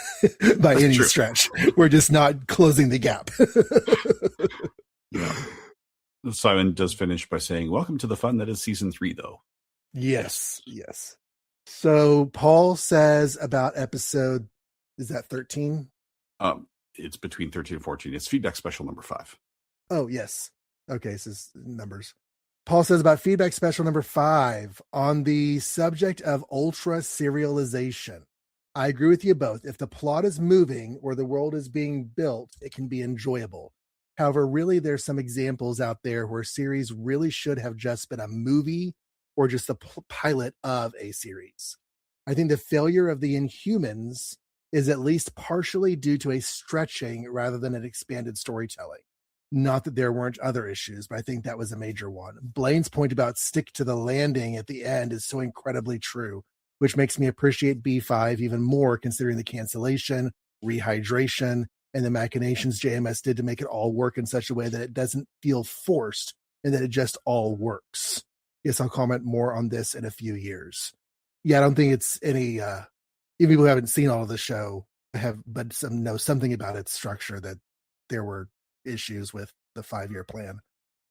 by any stretch. We're just not closing the gap. Yeah. Simon does finish by saying, welcome to the fun that is season 3, though. Yes. So Paul says about episode, is that 13? It's between 13 and 14. It's feedback special number 5. Oh, yes. Okay, so it's numbers. Paul says about feedback special number 5 on the subject of ultra serialization. I agree with you both. If the plot is moving or the world is being built, it can be enjoyable. However, really, there's some examples out there where series really should have just been a movie or just the pilot of a series. I think the failure of the Inhumans is at least partially due to a stretching rather than an expanded storytelling. Not that there weren't other issues, but I think that was a major one. Blaine's point about stick to the landing at the end is so incredibly true, which makes me appreciate B5 even more considering the cancellation, rehydration, and the machinations JMS did to make it all work in such a way that it doesn't feel forced and that it just all works. Yes, I'll comment more on this in a few years. Yeah, I don't think it's any, even people who haven't seen all of the show but know something about its structure that there were issues with the 5-year plan.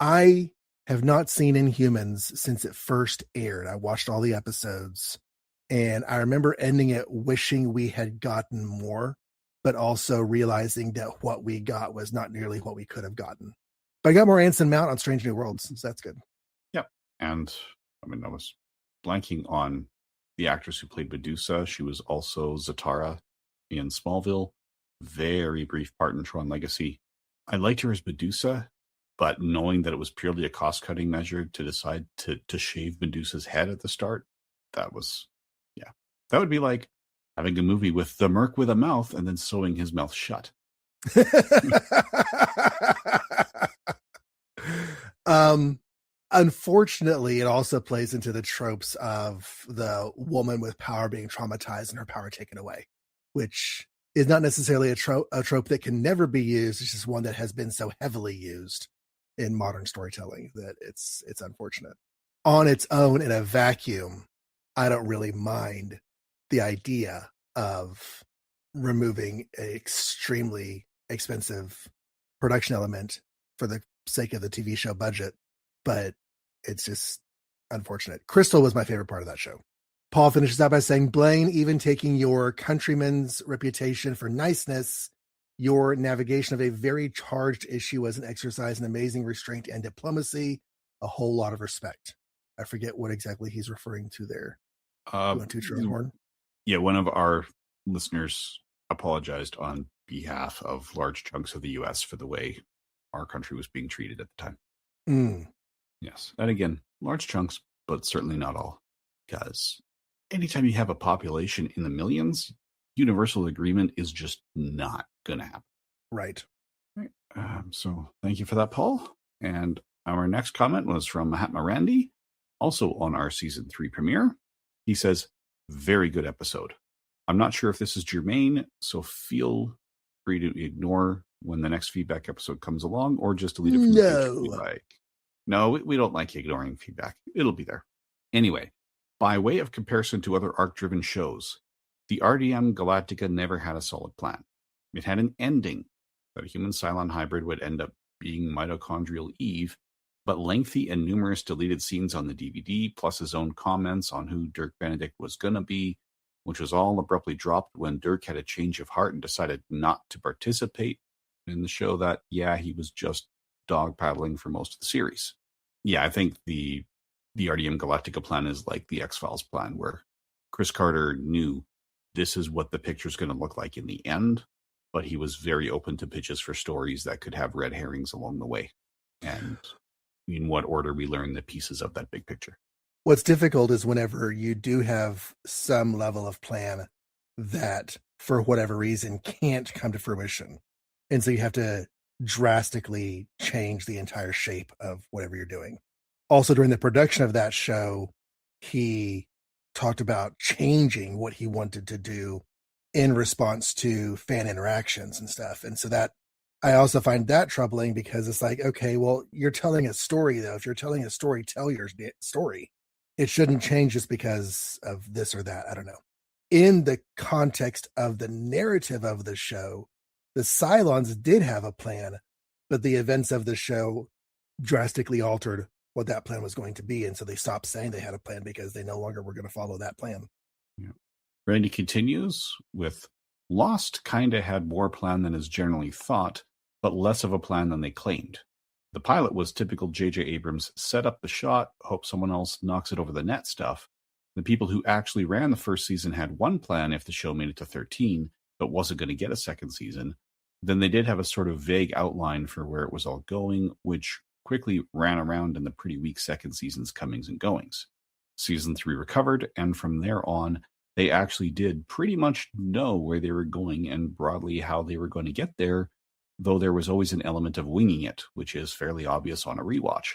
I have not seen Inhumans since it first aired. I watched all the episodes and I remember ending it wishing we had gotten more, but also realizing that what we got was not nearly what we could have gotten. But I got more Anson Mount on Strange New Worlds, so that's good. Yep. And I was blanking on the actress who played Medusa. She was also Zatara in Smallville. Very brief part in Tron Legacy. I liked her as Medusa, but knowing that it was purely a cost-cutting measure to decide to shave Medusa's head at the start, that was, That would be like having a movie with the Merc with a mouth and then sewing his mouth shut. Unfortunately, it also plays into the tropes of the woman with power being traumatized and her power taken away, which is not necessarily a trope that can never be used. It's just one that has been so heavily used in modern storytelling that it's unfortunate. On its own, in a vacuum, I don't really mind the idea of removing an extremely expensive production element for the sake of the TV show budget, but it's just unfortunate. Crystal was my favorite part of that show. Paul finishes out by saying, Blaine, even taking your countryman's reputation for niceness, your navigation of a very charged issue was an exercise in amazing restraint and diplomacy. A whole lot of respect. I forget what exactly he's referring to there. You want to toot your own horn? Yeah, one of our listeners apologized on behalf of large chunks of the U.S. for the way our country was being treated at the time. Yes. And again, large chunks, but certainly not all. Because anytime you have a population in the millions, universal agreement is just not going to happen. Right. So thank you for that, Paul. And our next comment was from Mahatma Randy, also on our season 3 premiere. He says, very good episode. I'm not sure if this is germane, so feel free to ignore when the next feedback episode comes along, or just delete it from the page if you like. No, we don't like ignoring feedback. It'll be there. Anyway, by way of comparison to other arc-driven shows, the RDM Galactica never had a solid plan. It had an ending that a human Cylon hybrid would end up being mitochondrial Eve, but lengthy and numerous deleted scenes on the DVD, plus his own comments on who Dirk Benedict was going to be, which was all abruptly dropped when Dirk had a change of heart and decided not to participate in the show that, he was just dog paddling for most of the series. Yeah, I think the RDM Galactica plan is like the X-Files plan, where Chris Carter knew this is what the picture's going to look like in the end, but he was very open to pitches for stories that could have red herrings along the way. And in what order we learn the pieces of that big picture. What's difficult is whenever you do have some level of plan that, for whatever reason, can't come to fruition. And so you have to drastically change the entire shape of whatever you're doing. Also, during the production of that show, he talked about changing what he wanted to do in response to fan interactions and stuff. And so that, I also find that troubling, because it's like, okay, well, you're telling a story, though. If you're telling a story, tell your story. It shouldn't change just because of this or that. I don't know. In the context of the narrative of the show, the Cylons did have a plan, but the events of the show drastically altered what that plan was going to be. And so they stopped saying they had a plan because they no longer were going to follow that plan. Yeah. Randy continues with, Lost kind of had more plan than is generally thought, but less of a plan than they claimed. The pilot was typical J.J. Abrams set up the shot, hope someone else knocks it over the net stuff. The people who actually ran the first season had one plan if the show made it to 13, but wasn't going to get a second season. Then they did have a sort of vague outline for where it was all going, which quickly ran around in the pretty weak second season's comings and goings. Season 3 recovered, and from there on, they actually did pretty much know where they were going and broadly how they were going to get there, though there was always an element of winging it, which is fairly obvious on a rewatch.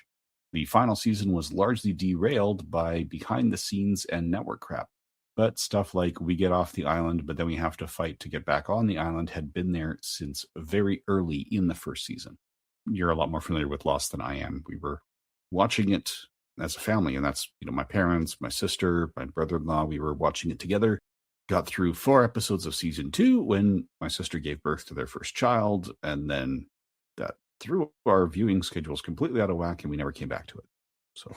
The final season was largely derailed by behind-the-scenes and network crap, but stuff like we get off the island, but then we have to fight to get back on the island had been there since very early in the first season. You're a lot more familiar with Lost than I am. We were watching it as a family, and that's, my parents, my sister, my brother-in-law, we were watching it together. Got through 4 episodes of season 2 when my sister gave birth to their first child, and then that threw our viewing schedules completely out of whack, and we never came back to it. So,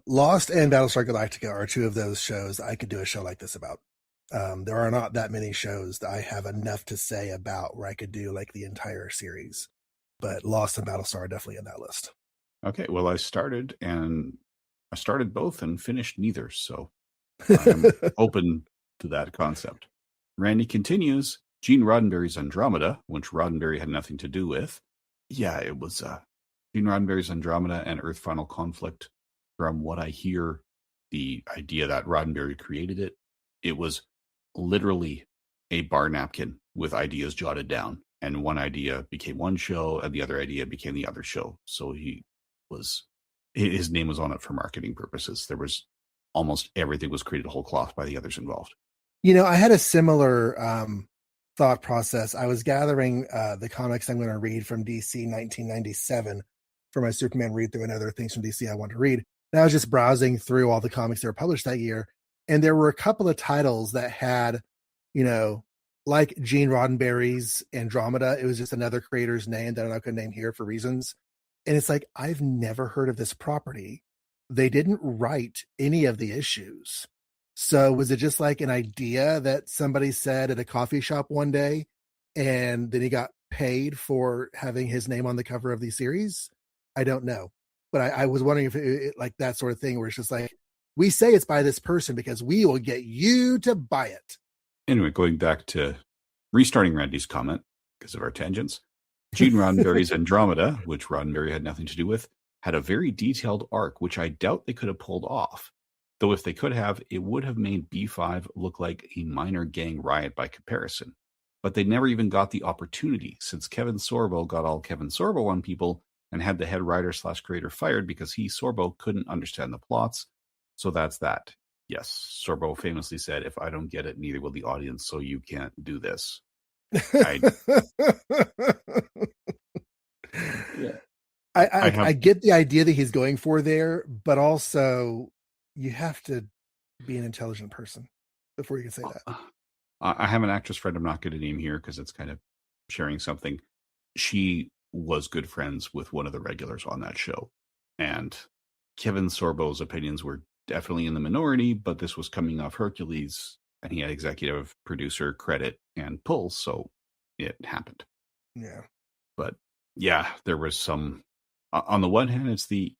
Lost and Battlestar Galactica are 2 of those shows I could do a show like this about. There are not that many shows that I have enough to say about where I could do like the entire series, but Lost and Battlestar are definitely in that list. Okay, well, I started both and finished neither, so I'm open to that concept. Randy continues, Gene Roddenberry's Andromeda, which Roddenberry had nothing to do with. Yeah, it was Gene Roddenberry's Andromeda and Earth Final Conflict, from what I hear, the idea that Roddenberry created it, it was literally a bar napkin with ideas jotted down. And one idea became one show, and the other idea became the other show. So his name was on it for marketing purposes. There was almost everything was created whole cloth by the others involved. I had a similar thought process. I was gathering the comics I'm going to read from DC 1997 for my Superman read through and other things from DC I want to read. And I was just browsing through all the comics that were published that year. And there were a couple of titles that had, like Gene Roddenberry's Andromeda. It was just another creator's name that I'm not going to name here for reasons. And it's like, I've never heard of this property. They didn't write any of the issues. So was it just like an idea that somebody said at a coffee shop one day, and then he got paid for having his name on the cover of the series? I don't know. But I was wondering if it like that sort of thing where it's just like, we say it's by this person because we will get you to buy it. Anyway, going back to restarting Randy's comment because of our tangents, Gene Roddenberry's Andromeda, which Roddenberry had nothing to do with, had a very detailed arc, which I doubt they could have pulled off. Though if they could have, it would have made B5 look like a minor gang riot by comparison. But they never even got the opportunity, since Kevin Sorbo got all Kevin Sorbo on people and had the head writer/creator fired because Sorbo couldn't understand the plots. So that's that. Yes, Sorbo famously said, "If I don't get it, neither will the audience, so you can't do this." I get the idea that he's going for there, but also you have to be an intelligent person before you can say that. I have an actress friend I'm not going to name here because it's kind of sharing something. She was good friends with one of the regulars on that show. And Kevin Sorbo's opinions were definitely in the minority, but this was coming off Hercules, and he had executive producer credit and pull, so it happened. Yeah. But yeah, there was some, on the one hand, it's the,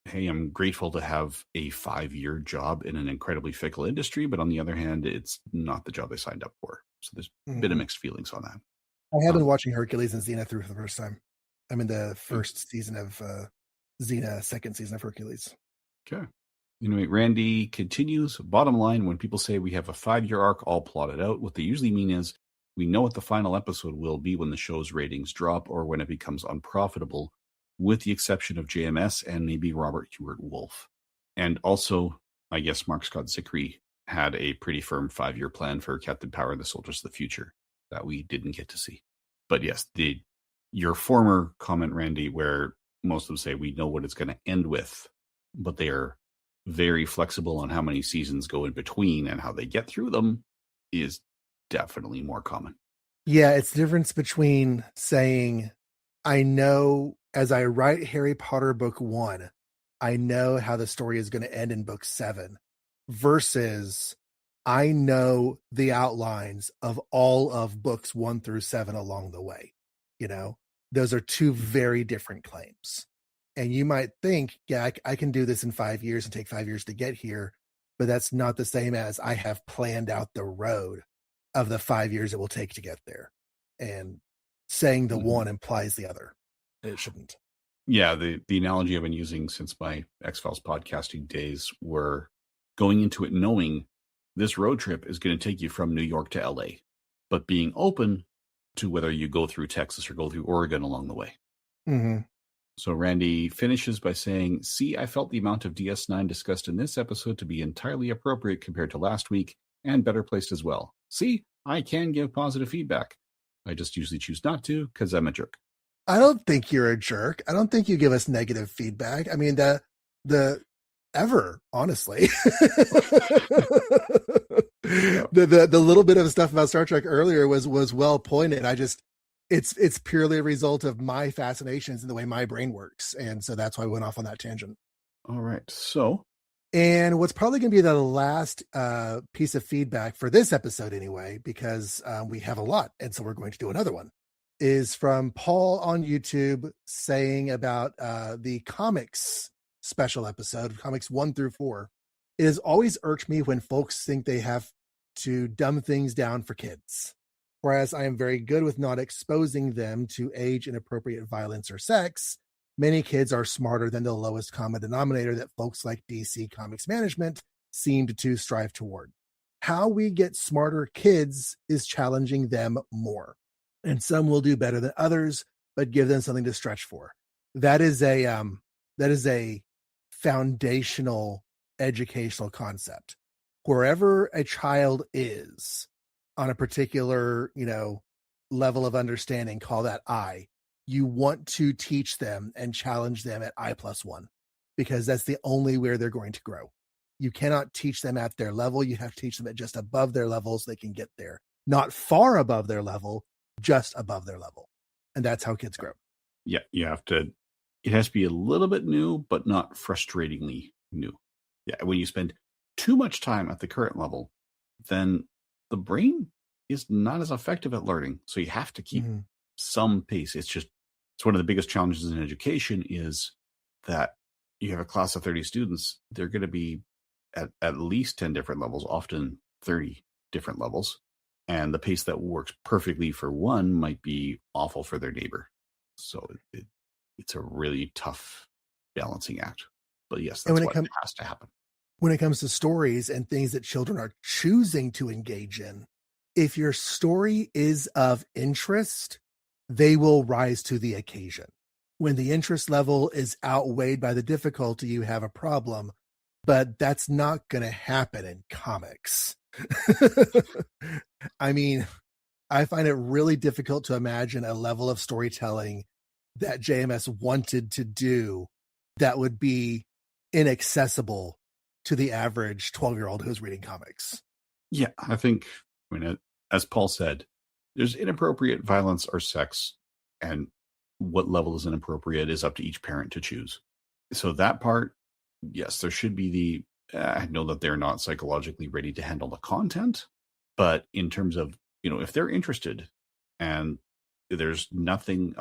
hey, I'm grateful to have a 5-year job in an incredibly fickle industry, but on the other hand, it's not the job I signed up for. So there's a bit of mixed feelings on that. I have been watching Hercules and Xena through for the first time. I'm in the first season of Xena, second season of Hercules. Okay. Anyway, Randy continues. Bottom line, when people say we have a 5-year arc all plotted out, what they usually mean is we know what the final episode will be when the show's ratings drop or when it becomes unprofitable, with the exception of JMS and maybe Robert Hewart Wolf. And also, I guess Mark Scott Zicree had a pretty firm 5-year plan for Captain Power and the Soldiers of the Future that we didn't get to see. But yes, your former comment, Randy, where most of them say we know what it's going to end with, but they are very flexible on how many seasons go in between and how they get through them, is definitely more common. Yeah, it's the difference between saying, I know as I write Harry Potter book 1, I know how the story is going to end in book 7, versus I know the outlines of all of books 1 through 7 along the way. Those are two very different claims. And you might think, yeah, I can do this in 5 years and take 5 years to get here. But that's not the same as I have planned out the road of the 5 years it will take to get there. And saying the one implies the other. It shouldn't. Yeah, the analogy I've been using since my X-Files podcasting days were going into it knowing this road trip is going to take you from New York to LA, but being open to whether you go through Texas or go through Oregon along the way. Mm-hmm. So Randy finishes by saying, "See, I felt the amount of DS9 discussed in this episode to be entirely appropriate compared to last week and better placed as well. See, I can give positive feedback. I just usually choose not to because I'm a jerk." I don't think you're a jerk. I don't think you give us negative feedback. I mean, ever, honestly. The little bit of stuff about Star Trek earlier was well pointed. It's purely a result of my fascinations and the way my brain works. And so that's why I went off on that tangent. All right. So, and what's probably going to be the last piece of feedback for this episode anyway, because we have a lot. And so we're going to do another one, is from Paul on YouTube saying about the comics special episode, comics 1 through 4. It has always irked me when folks think they have to dumb things down for kids. Whereas I am very good with not exposing them to age inappropriate violence or sex, many kids are smarter than the lowest common denominator that folks like DC Comics management seemed to strive toward. How we get smarter kids is challenging them more. And some will do better than others, but give them something to stretch for. That is a foundational educational concept. Wherever a child is on a particular, level of understanding, call that I. You want to teach them and challenge them at I+1, because that's the only where they're going to grow. You cannot teach them at their level. You have to teach them at just above their level so they can get there. Not far above their level, just above their level. And that's how kids grow. Yeah, it has to be a little bit new, but not frustratingly new. Yeah, when you spend too much time at the current level, then the brain is not as effective at learning. So you have to keep some pace. It's one of the biggest challenges in education is that you have a class of 30 students. They're going to be at least 10 different levels, often 30 different levels. And the pace that works perfectly for one might be awful for their neighbor. So it's a really tough balancing act. But yes, that's what has to happen. When it comes to stories and things that children are choosing to engage in, if your story is of interest, they will rise to the occasion. When the interest level is outweighed by the difficulty, you have a problem. But that's not going to happen in comics. I mean, I find it really difficult to imagine a level of storytelling that JMS wanted to do that would be inaccessible to the average 12-year-old who's reading comics. Yeah, I mean, as Paul said, there's inappropriate violence or sex, and what level is inappropriate is up to each parent to choose. So that part, yes, there should be I know that they're not psychologically ready to handle the content, but in terms of, if they're interested and there's nothing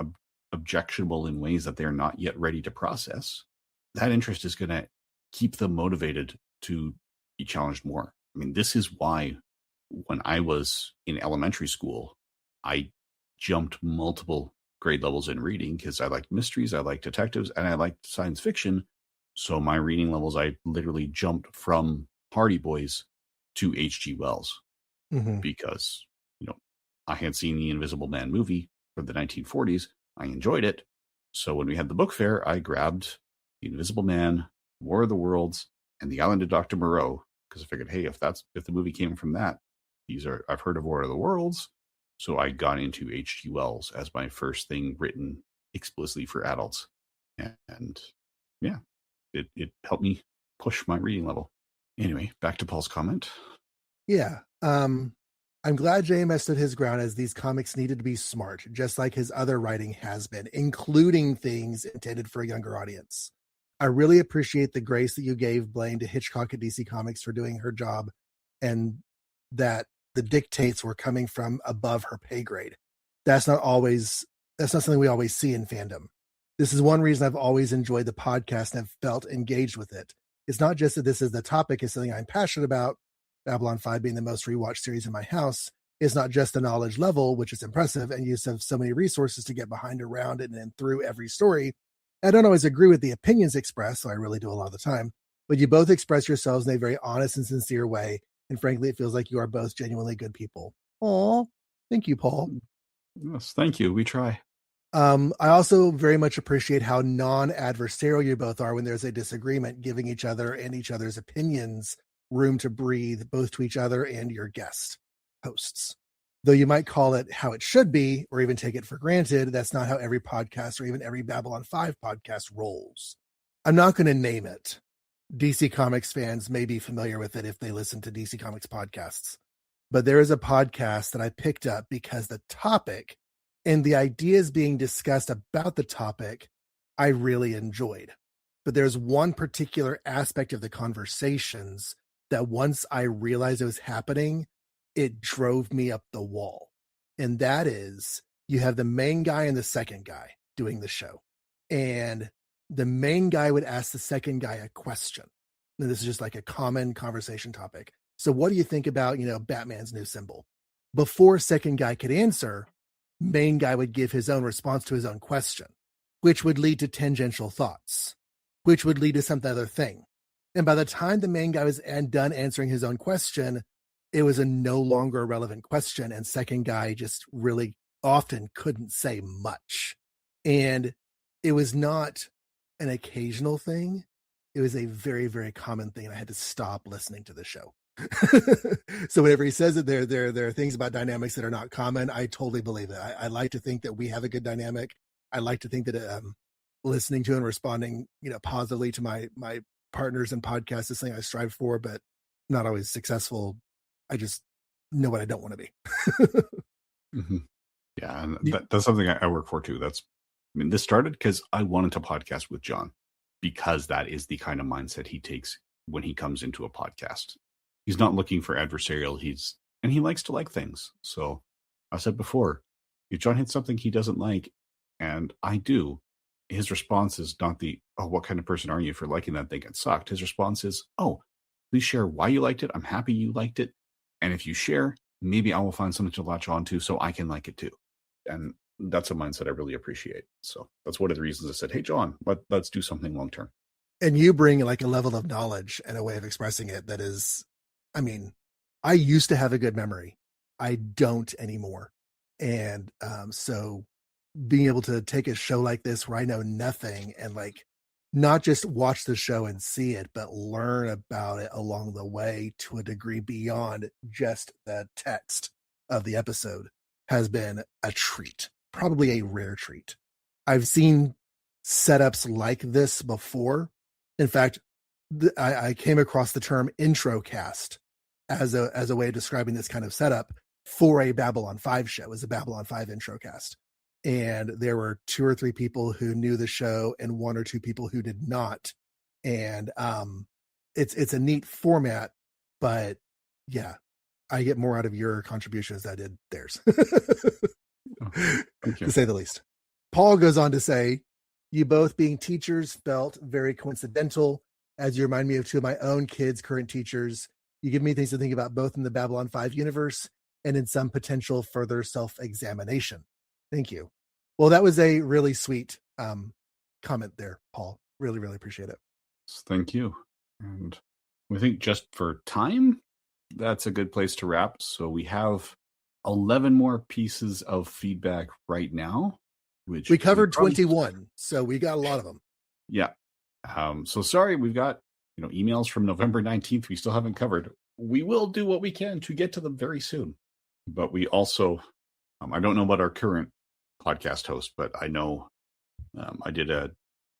objectionable in ways that they're not yet ready to process, that interest is going to keep them motivated to be challenged more. I mean, this is why when I was in elementary school, I jumped multiple grade levels in reading because I liked mysteries, I liked detectives, and I liked science fiction. So my reading levels, I literally jumped from Hardy Boys to H.G. Wells because, I had seen the Invisible Man movie from the 1940s. I enjoyed it. So when we had the book fair, I grabbed The Invisible Man, War of the Worlds, and The Island of Dr. Moreau, because I figured, hey, if the movie came from that, I've heard of War of the Worlds. So I got into H.G. Wells as my first thing written explicitly for adults. And yeah, it helped me push my reading level. Anyway, back to Paul's comment. Yeah. I'm glad JMS stood his ground, as these comics needed to be smart, just like his other writing has been, including things intended for a younger audience. I really appreciate the grace that you gave Blaine to Hitchcock at DC Comics for doing her job, and that the dictates were coming from above her pay grade. That's not something we always see in fandom. This is one reason I've always enjoyed the podcast and have felt engaged with it. It's not just that this is the topic, it's something I'm passionate about. Babylon 5 being the most rewatched series in my house. It's not just the knowledge level, which is impressive, and use of so many resources to get behind, around, and through every story. I don't always agree with the opinions expressed, so I really do a lot of the time, but you both express yourselves in a very honest and sincere way, and frankly, it feels like you are both genuinely good people. Aw, thank you, Paul. Yes, thank you. We try. I also very much appreciate how non-adversarial you both are when there's a disagreement, giving each other and each other's opinions room to breathe, both to each other and your guest hosts. Though you might call it how it should be, or even take it for granted, that's not how every podcast or even every Babylon 5 podcast rolls. I'm not going to name it. DC Comics fans may be familiar with it if they listen to DC Comics podcasts. But there is a podcast that I picked up because the topic and the ideas being discussed about the topic I really enjoyed. But there's one particular aspect of the conversations that once I realized it was happening, it drove me up the wall. And that is, you have the main guy and the second guy doing the show. And the main guy would ask the second guy a question. And this is just like a common conversation topic. So what do you think about, Batman's new symbol? Before second guy could answer, main guy would give his own response to his own question. which would lead to tangential thoughts, which would lead to some other thing. And by the time the main guy was done answering his own question, it was a no longer relevant question. And second guy just really often couldn't say much. And it was not an occasional thing. It was a very, very common thing. I had to stop listening to the show. So whenever he says that there are things about dynamics that are not common, I totally believe it. I like to think that we have a good dynamic. I like to think that listening to and responding, positively to my partners in podcasts is something I strive for, but not always successful. I just know what I don't want to be. Mm-hmm. Yeah, and that's something I work for too. This started because I wanted to podcast with John, because that is the kind of mindset he takes when he comes into a podcast. He's not looking for adversarial. And he likes to like things. So I said before, if John hits something he doesn't like, and I do, his response is not oh, what kind of person are you for liking that thing? It sucked. His response is, oh, please share why you liked it. I'm happy you liked it. And if you share, maybe I will find something to latch on to so I can like it too. And that's a mindset I really appreciate. So that's one of the reasons I said, hey, John, let's do something long term. And you bring like a level of knowledge and a way of expressing it that is, I used to have a good memory. I don't anymore. And so being able to take a show like this where I know nothing and like not just watch the show and see it, but learn about it along the way to a degree beyond just the text of the episode has been a treat, probably a rare treat. I've seen setups like this before. In fact, I came across the term intro cast as a way of describing this kind of setup for a Babylon 5 show, as a Babylon 5 intro cast. And there were 2 or 3 people who knew the show and 1 or 2 people who did not. And it's a neat format, but yeah, I get more out of your contributions than I did theirs. To say the least. Paul goes on to say, you both being teachers felt very coincidental, as you remind me of 2 of my own kids' current teachers. You give me things to think about both in the Babylon 5 universe and in some potential further self-examination. Thank you. Well, that was a really sweet comment there, Paul. Really, really appreciate it. Thank you. And we think just for time, that's a good place to wrap. So we have 11 more pieces of feedback right now, which we covered 21, so we got a lot of them. Yeah. So sorry, we've got emails from November 19th we still haven't covered. We will do what we can to get to them very soon. But we also, I don't know about our current podcast host, but I know I did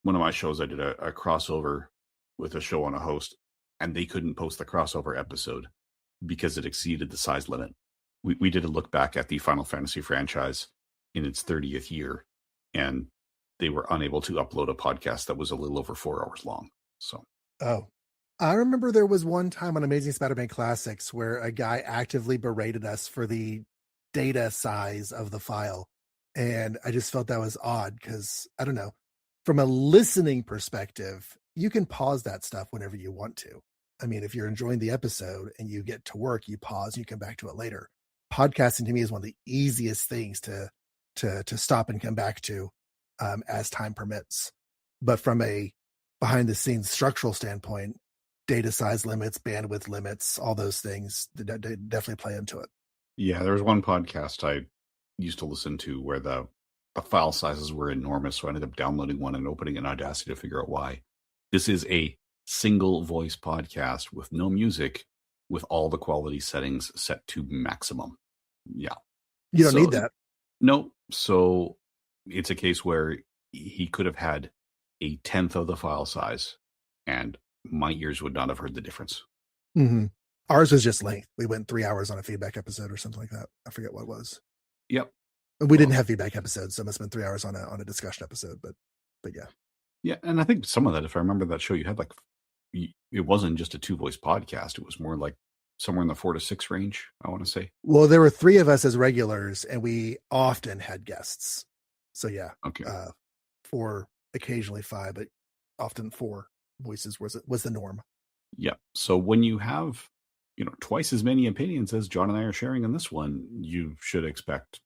one of my shows, I did a crossover with a show on a host, and they couldn't post the crossover episode because it exceeded the size limit. We did a look back at the Final Fantasy franchise in its 30th year, and they were unable to upload a podcast that was a little over 4 hours long. So, I remember there was one time on Amazing Spider-Man Classics where a guy actively berated us for the data size of the file. And I just felt that was odd because, I don't know, from a listening perspective, you can pause that stuff whenever you want to. If you're enjoying the episode and you get to work, you pause and you come back to it later. Podcasting to me is one of the easiest things to stop and come back to as time permits. But from a behind the scenes structural standpoint, data size limits, bandwidth limits, all those things definitely play into it. Yeah, there was one podcast I used to listen to where the file sizes were enormous, so I ended up downloading one and opening an Audacity to figure out why. This is a single voice podcast with no music, with all the quality settings set to maximum. Yeah. You don't need that. No. So it's a case where he could have had a 10th of the file size and my ears would not have heard the difference. Mm-hmm. Ours was just length. We went 3 hours on a feedback episode or something like that. I forget what it was. Yep. We didn't have feedback episodes, so it must have been 3 hours on a discussion episode, but yeah. Yeah, and I think some of that, if I remember that show, you had it wasn't just a 2-voice podcast. It was more like somewhere in the 4 to 6 range, I want to say. Well, there were 3 of us as regulars, and we often had guests. So yeah, okay. 4, occasionally 5, but often 4 voices was the norm. Yeah. So when you have, twice as many opinions as John and I are sharing in this one, you should expect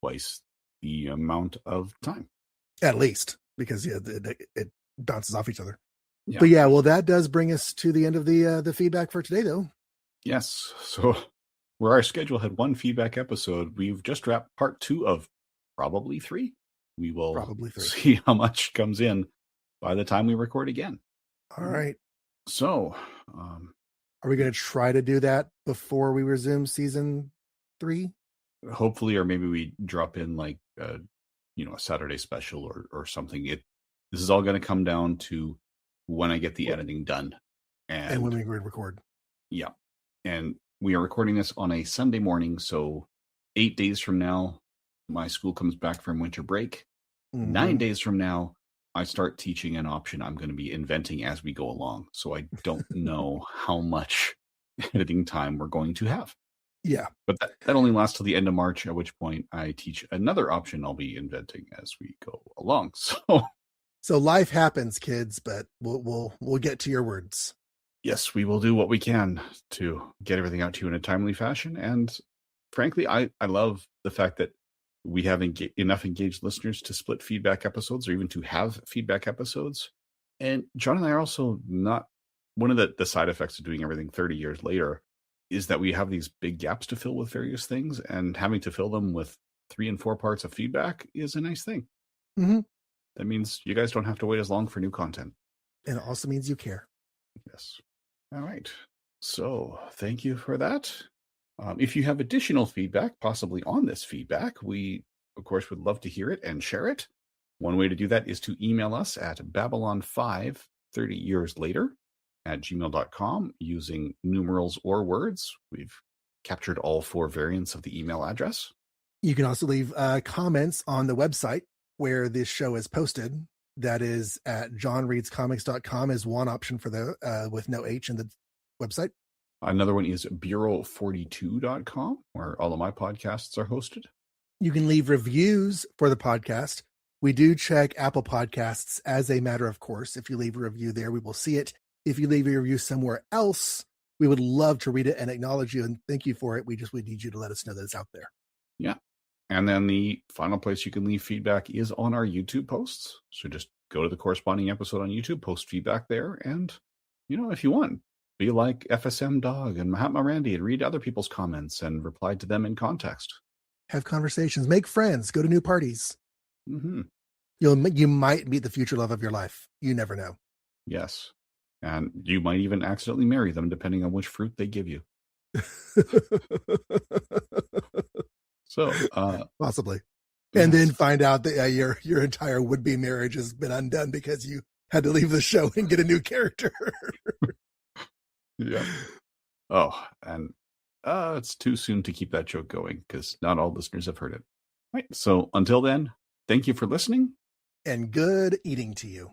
twice the amount of time. At least. because it bounces off each other. Yeah. But yeah, well, that does bring us to the end of the feedback for today, though. Yes. So where our schedule had one feedback episode, we've just wrapped part 2 of probably 3. We will Probably 3. see how much comes in by the time we record again. All right. So, are we going to try to do that before we resume season 3? Hopefully, or maybe we drop in like a Saturday special or something. This is all going to come down to when I get the editing done and when we record. Yeah. And we are recording this on a Sunday morning. So 8 days from now, my school comes back from winter break. 9 days from now, I start teaching an option I'm going to be inventing as we go along. So I don't know how much editing time we're going to have. Yeah. But that only lasts till the end of March, at which point I teach another option I'll be inventing as we go along. So life happens, kids, but we'll get to your words. Yes, we will do what we can to get everything out to you in a timely fashion. And frankly, I love the fact that we have enough engaged listeners to split feedback episodes or even to have feedback episodes. And John and I are also not one of the side effects of doing everything 30 years later is that we have these big gaps to fill with various things, and having to fill them with 3 and 4 parts of feedback is a nice thing. Mm-hmm. That means you guys don't have to wait as long for new content. And it also means you care. Yes. All right. So thank you for that. If you have additional feedback, possibly on this feedback, we, of course, would love to hear it and share it. One way to do that is to email us at Babylon5 30 years later at gmail.com using numerals or words. We've captured all 4 variants of the email address. You can also leave comments on the website where this show is posted. That is at johnreadscomics.com is one option for the with no H in the website. Another one is bureau42.com, where all of my podcasts are hosted. You can leave reviews for the podcast. We do check Apple Podcasts as a matter of course. If you leave a review there, we will see it. If you leave a review somewhere else, we would love to read it and acknowledge you and thank you for it. We need you to let us know that it's out there. Yeah. And then the final place you can leave feedback is on our YouTube posts. So just go to the corresponding episode on YouTube, post feedback there. And, if you want, be like FSM Dog and Mahatma Randy and read other people's comments and reply to them in context. Have conversations, make friends, go to new parties. Mm-hmm. You might meet the future love of your life. You never know. Yes. And you might even accidentally marry them depending on which fruit they give you. So possibly. And then find out that your entire would-be marriage has been undone because you had to leave the show and get a new character. Yeah. Oh, and it's too soon to keep that joke going because not all listeners have heard it. Right. So until then, thank you for listening. And good eating to you.